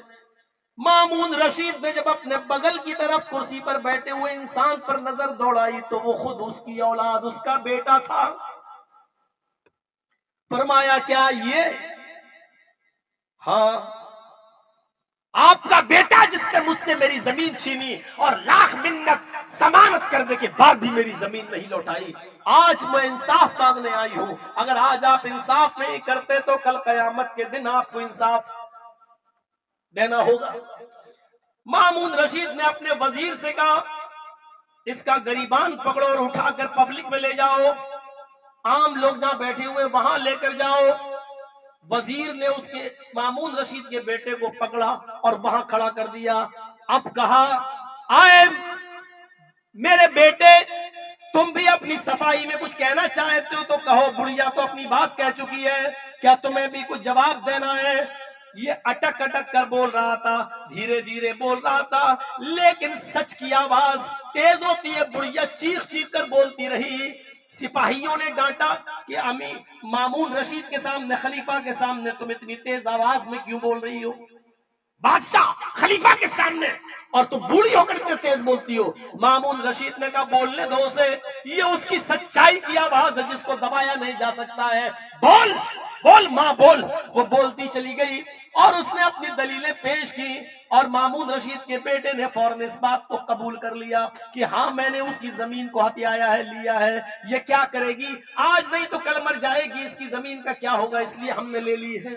مامون رشید نے جب اپنے بغل کی طرف کرسی پر بیٹھے ہوئے انسان پر نظر دوڑائی تو وہ خود اس کی اولاد، اس کا بیٹا تھا۔ فرمایا، کیا یہ؟ ہاں، آپ کا بیٹا جس نے مجھ سے میری زمین چھینی اور لاکھ منت ضمانت کرنے کے بعد بھی میری زمین نہیں لوٹائی، آج میں انصاف مانگنے آئی ہوں۔ اگر آج آپ انصاف نہیں کرتے تو کل قیامت کے دن آپ کو انصاف دینا ہوگا۔ مامون رشید نے اپنے وزیر سے کہا، اس کا گریبان پکڑو اور اٹھا کر پبلک میں لے جاؤ، عام لوگ جہاں بیٹھے ہوئے وہاں لے کر جاؤ۔ وزیر نے اس کے مامون رشید کے بیٹے کو پکڑا اور وہاں کھڑا کر دیا۔ اب کہا آئے میرے بیٹے، تم بھی اپنی صفائی میں کچھ کہنا چاہتے ہو تو کہو، بڑھیا تو اپنی بات کہہ چکی ہے، کیا تمہیں بھی کچھ جواب دینا ہے؟ یہ اٹک اٹک کر بول رہا تھا، دھیرے دھیرے بول رہا تھا، لیکن سچ کی آواز تیز ہوتی ہے۔ بڑھیا چیخ چیخ کر بولتی رہی۔ سپاہیوں نے ڈانٹا کہ امی مامون رشید کے سامنے، خلیفہ کے سامنے تم اتنی تیز آواز میں کیوں بول رہی ہو؟ بادشاہ خلیفہ کے سامنے اور تم بوڑھی ہو کر اتنے تیز بولتی ہو۔ مامون رشید نے کہا بولنے دو اسے، یہ اس کی سچائی کی آواز ہے جس کو دبایا نہیں جا سکتا ہے۔ بول بول ماں بول۔ وہ بولتی چلی گئی اور اس نے اپنی دلیلیں پیش کی، اور مامون رشید کے بیٹے نے فوراً اس بات کو قبول کر لیا کہ ہاں میں نے اس کی زمین کو ہتھیایا ہے، لیا ہے، یہ کیا کرے گی، آج نہیں تو کل مر جائے گی، اس کی زمین کا کیا ہوگا، اس لیے ہم نے لے لی ہے۔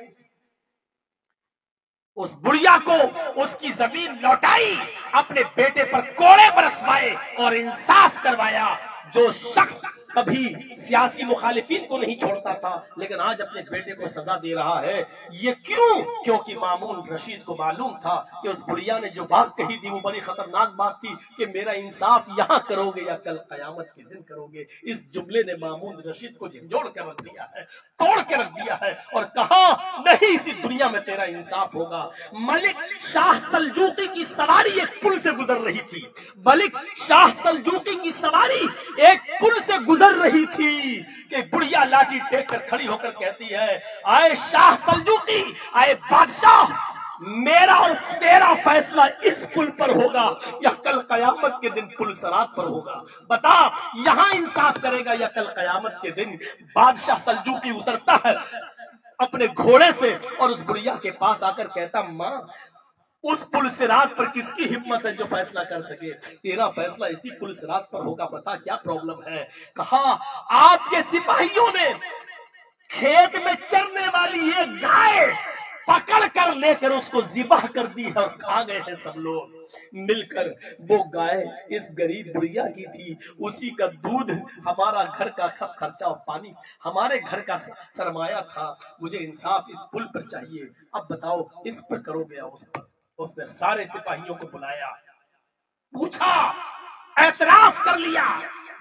اس بڑھیا کو اس کی زمین لوٹائی، اپنے بیٹے پر کوڑے برسوائے اور انصاف کروایا۔ جو شخص کبھی سیاسی مخالفین کو نہیں چھوڑتا تھا لیکن آج اپنے بیٹے کو سزا دے رہا ہے، یہ کیوں؟ کیونکہ مامون رشید کو معلوم تھا کہ اس بڑھیا نے جو بات کہی تھی وہ بڑی خطرناک بات تھی کہ میرا انصاف یہاں کرو گے یا کل قیامت کے دن کرو گے۔ اس جملے نے مامون رشید کو جھنجھوڑ کے رکھ دیا ہے، توڑ کے رکھ دیا ہے، اور کہا نہیں اسی دنیا میں تیرا انصاف ہوگا۔ ملک شاہ سلجوقی کی سواری ایک پل سے گزر رہی تھی، ملک شاہ سلجوقی کی سواری ایک پل سے گزر رہی تھی کہ بڑھیا لاٹھی ٹیک کر کھڑی ہو کر کہتی ہے آئے شاہ سلجوقی، آئے بادشاہ، میرا اور تیرا فیصلہ اس پل پر ہوگا یا کل قیامت کے دن پل صراط پر ہوگا، بتا یہاں انصاف کرے گا یا کل قیامت کے دن۔ بادشاہ سلجوقی اترتا ہے اپنے گھوڑے سے اور اس بڑھیا کے پاس آ کر کہتا ماں اس پل صراط پر کس کی ہمت ہے جو فیصلہ کر سکے، تیرا فیصلہ اسی پل صراط پر ہوگا، بتا کیا پرابلم ہے۔ کہا آپ کے سپاہیوں نے کھیت میں چرنے والی ایک گائے پکڑ کر لے کر اس کو ذبح کر دی ہے اور کھا گئے ہیں سب لوگ مل کر۔ وہ گائے اس غریب بڑھیا کی تھی، اسی کا دودھ ہمارا گھر کا خرچہ اور پانی ہمارے گھر کا سرمایہ تھا، مجھے انصاف اس پل پر چاہیے، اب بتاؤ اس پر کرو گے یا اس پر؟ اس نے سارے سپاہیوں کو بلایا، پوچھا، اعتراف کر لیا،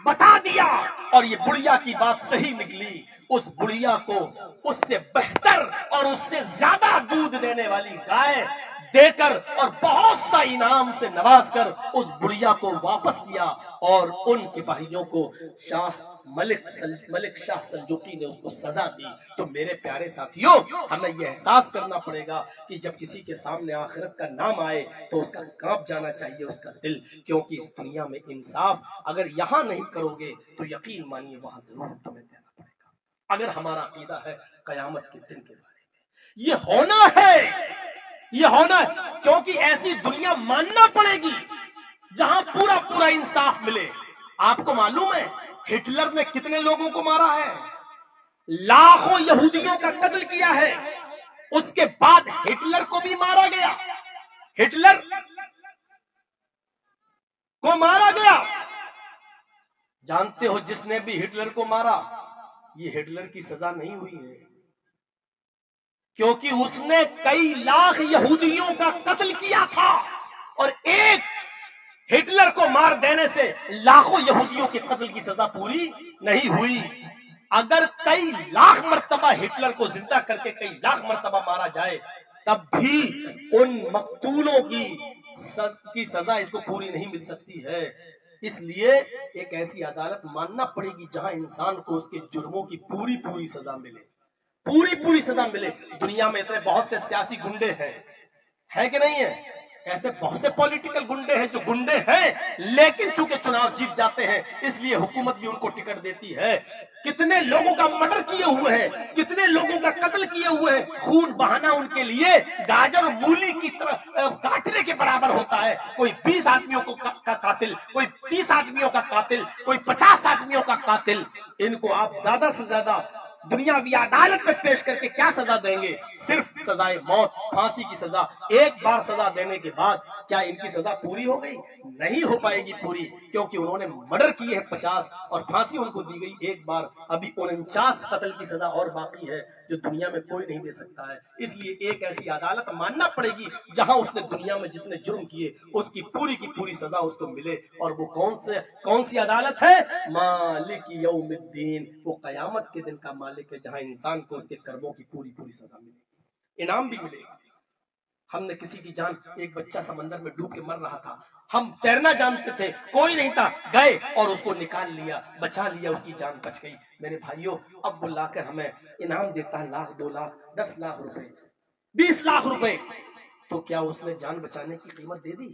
بتا دیا، اور یہ بڑھیا کی بات صحیح نکلی۔ اس بڑھیا کو اس سے بہتر اور اس سے زیادہ دودھ دینے والی گائے دے کر اور بہت سا انعام سے نواز کر اس بڑھیا کو واپس کیا، اور ان سپاہیوں کو ملک شاہ سلجوقی نے اس کو سزا دی۔ تو میرے پیارے ساتھیوں، ہمیں یہ احساس کرنا پڑے گا کہ جب کسی کے سامنے آخرت کا نام آئے تو اس کا کانپ جانا چاہیے اس کا دل، کیونکہ اس دنیا میں انصاف اگر یہاں نہیں کرو گے تو یقین مانیے وہاں ضرور تمہیں دینا پڑے گا۔ اگر ہمارا عقیدہ ہے قیامت کے دن کے بارے میں، یہ ہونا ہے، یہ ہونا ہے، کیونکہ ایسی دنیا ماننا پڑے گی جہاں پورا پورا انصاف ملے۔ آپ کو معلوم ہے ہٹلر نے کتنے لوگوں کو مارا ہے؟ لاکھوں یہودیوں کا قتل کیا ہے، اس کے بعد ہٹلر کو بھی مارا گیا، ہٹلر کو مارا گیا۔ جانتے ہو جس نے بھی ہٹلر کو مارا یہ ہٹلر کی سزا نہیں ہوئی ہے، کیونکہ اس نے کئی لاکھ یہودیوں کا قتل کیا تھا، اور ایک ہٹلر کو مار دینے سے لاکھوں یہودیوں کے قتل کی سزا پوری نہیں ہوئی۔ اگر کئی لاکھ مرتبہ ہٹلر کو زندہ کر کے کئی لاکھ مرتبہ مارا جائے تب بھی ان مقتولوں کی سزا اس کو پوری نہیں مل سکتی ہے۔ اس لیے ایک ایسی عدالت ماننا پڑے گی جہاں انسان کو اس کے جرموں کی پوری پوری سزا ملے، پوری پوری سزا ملے۔ دنیا میں اتنے بہت سے سیاسی گنڈے ہیں، ہے کہ نہیں ہے؟ ایسے بہت سے پولیٹیکل گنڈے ہیں جو گنڈے ہیں لیکن چونکہ چناؤ جیت جاتے ہیں اس لیے حکومت بھی ان کو ٹکٹ دیتی ہے۔ کتنے لوگوں کا مرڈر کیے ہوئے ہیں، کتنے لوگوں کا قتل کیے ہوئے ہیں، خون بہانا ان کے لیے گاجر اور مولی کی طرح کاٹنے کے برابر ہوتا ہے۔ کوئی 20 آدمیوں کا قاتل، کوئی 30 آدمیوں کا قاتل، کوئی 50 آدمیوں کا قاتل، ان کو آپ زیادہ سے زیادہ دنیاوی عدالت میں پیش کر کے کیا سزا دیں گے؟ صرف سزائے موت، پھانسی کی سزا۔ ایک بار سزا دینے کے بعد کیا ان کی سزا پوری ہو گئی؟ نہیں ہو پائے گی پوری، کیونکہ انہوں نے مرڈر کیے ہیں 50 اور پھانسی ان کو دی گئی ایک بار، ابھی 49 قتل کی سزا اور باقی ہے جو دنیا میں کوئی نہیں دے سکتا ہے۔ اس لیے ایک ایسی عدالت ماننا پڑے گی جہاں اس نے دنیا میں جتنے جرم کیے اس کی پوری سزا اس کو ملے، اور وہ کون سی عدالت ہے؟ مالک یوم الدین، وہ قیامت کے دن کا مالک ہے جہاں انسان کو اس کے کرموں کی پوری سزا ملے گی، انعام بھی ملے گا۔ ہم نے کسی کی جان، ایک بچہ سمندر میں ڈوب کے مر رہا تھا، ہم تیرنا جانتے تھے، کوئی نہیں تھا، گئے اور اس کو نکال لیا، بچا لیا، اس کی جان بچ گئی۔ میرے بھائیوں، اب وہ لا کر ہمیں انعام دیتا ہے 1,00,000 2,00,000 10,00,000 روپے 20,00,000 روپے، تو کیا اس نے جان بچانے کی قیمت دے دی؟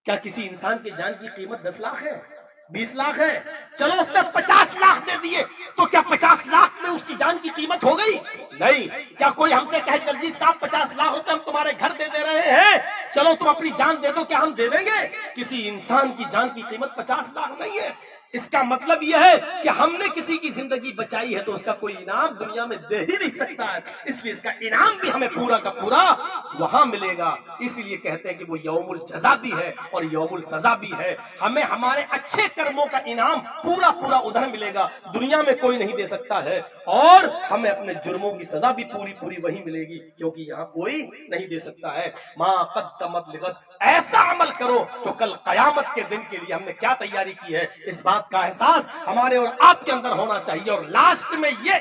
کیا کسی انسان کی جان کی قیمت 10,00,000 ہے، 20,00,000 ہے؟ چلو اس نے 50,00,000 دے دیے، تو کیا 50,00,000 میں اس کی جان کی قیمت ہو گئی؟ نہیں۔ کیا کوئی ہم سے کہے جلدی صاحب 50,00,000 روپے ہم تمہارے گھر دے رہے ہیں، چلو تم اپنی جان دے دو، کیا ہم دے دیں گے؟ کسی انسان کی جان کی قیمت 50,00,000 نہیں ہے۔ اس کا مطلب یہ ہے کہ ہم نے کسی کی زندگی بچائی ہے تو اس کا کوئی انعام دنیا میں دے ہی نہیں سکتا ہے، اس لیے اس کا انعام بھی ہمیں پورا کا پورا وہاں ملے گا۔ اسی لیے کہتے ہیں کہ وہ یوم الجزا بھی ہے اور یوم السزا بھی ہے، ہمیں ہمارے اچھے کرموں کا انعام پورا ادھر ملے گا، دنیا میں کوئی نہیں دے سکتا ہے، اور ہمیں اپنے جرموں کی سزا بھی پوری وہی ملے گی، کیونکہ یہاں کوئی نہیں دے سکتا ہے۔ ما قدمت لغد، ایسا عمل کرو جو کل قیامت کے دن کے لیے ہم نے کیا تیاری کی ہے، اس بات کا احساس ہمارے اور آپ کے اندر ہونا چاہیے۔ اور لاسٹ میں یہ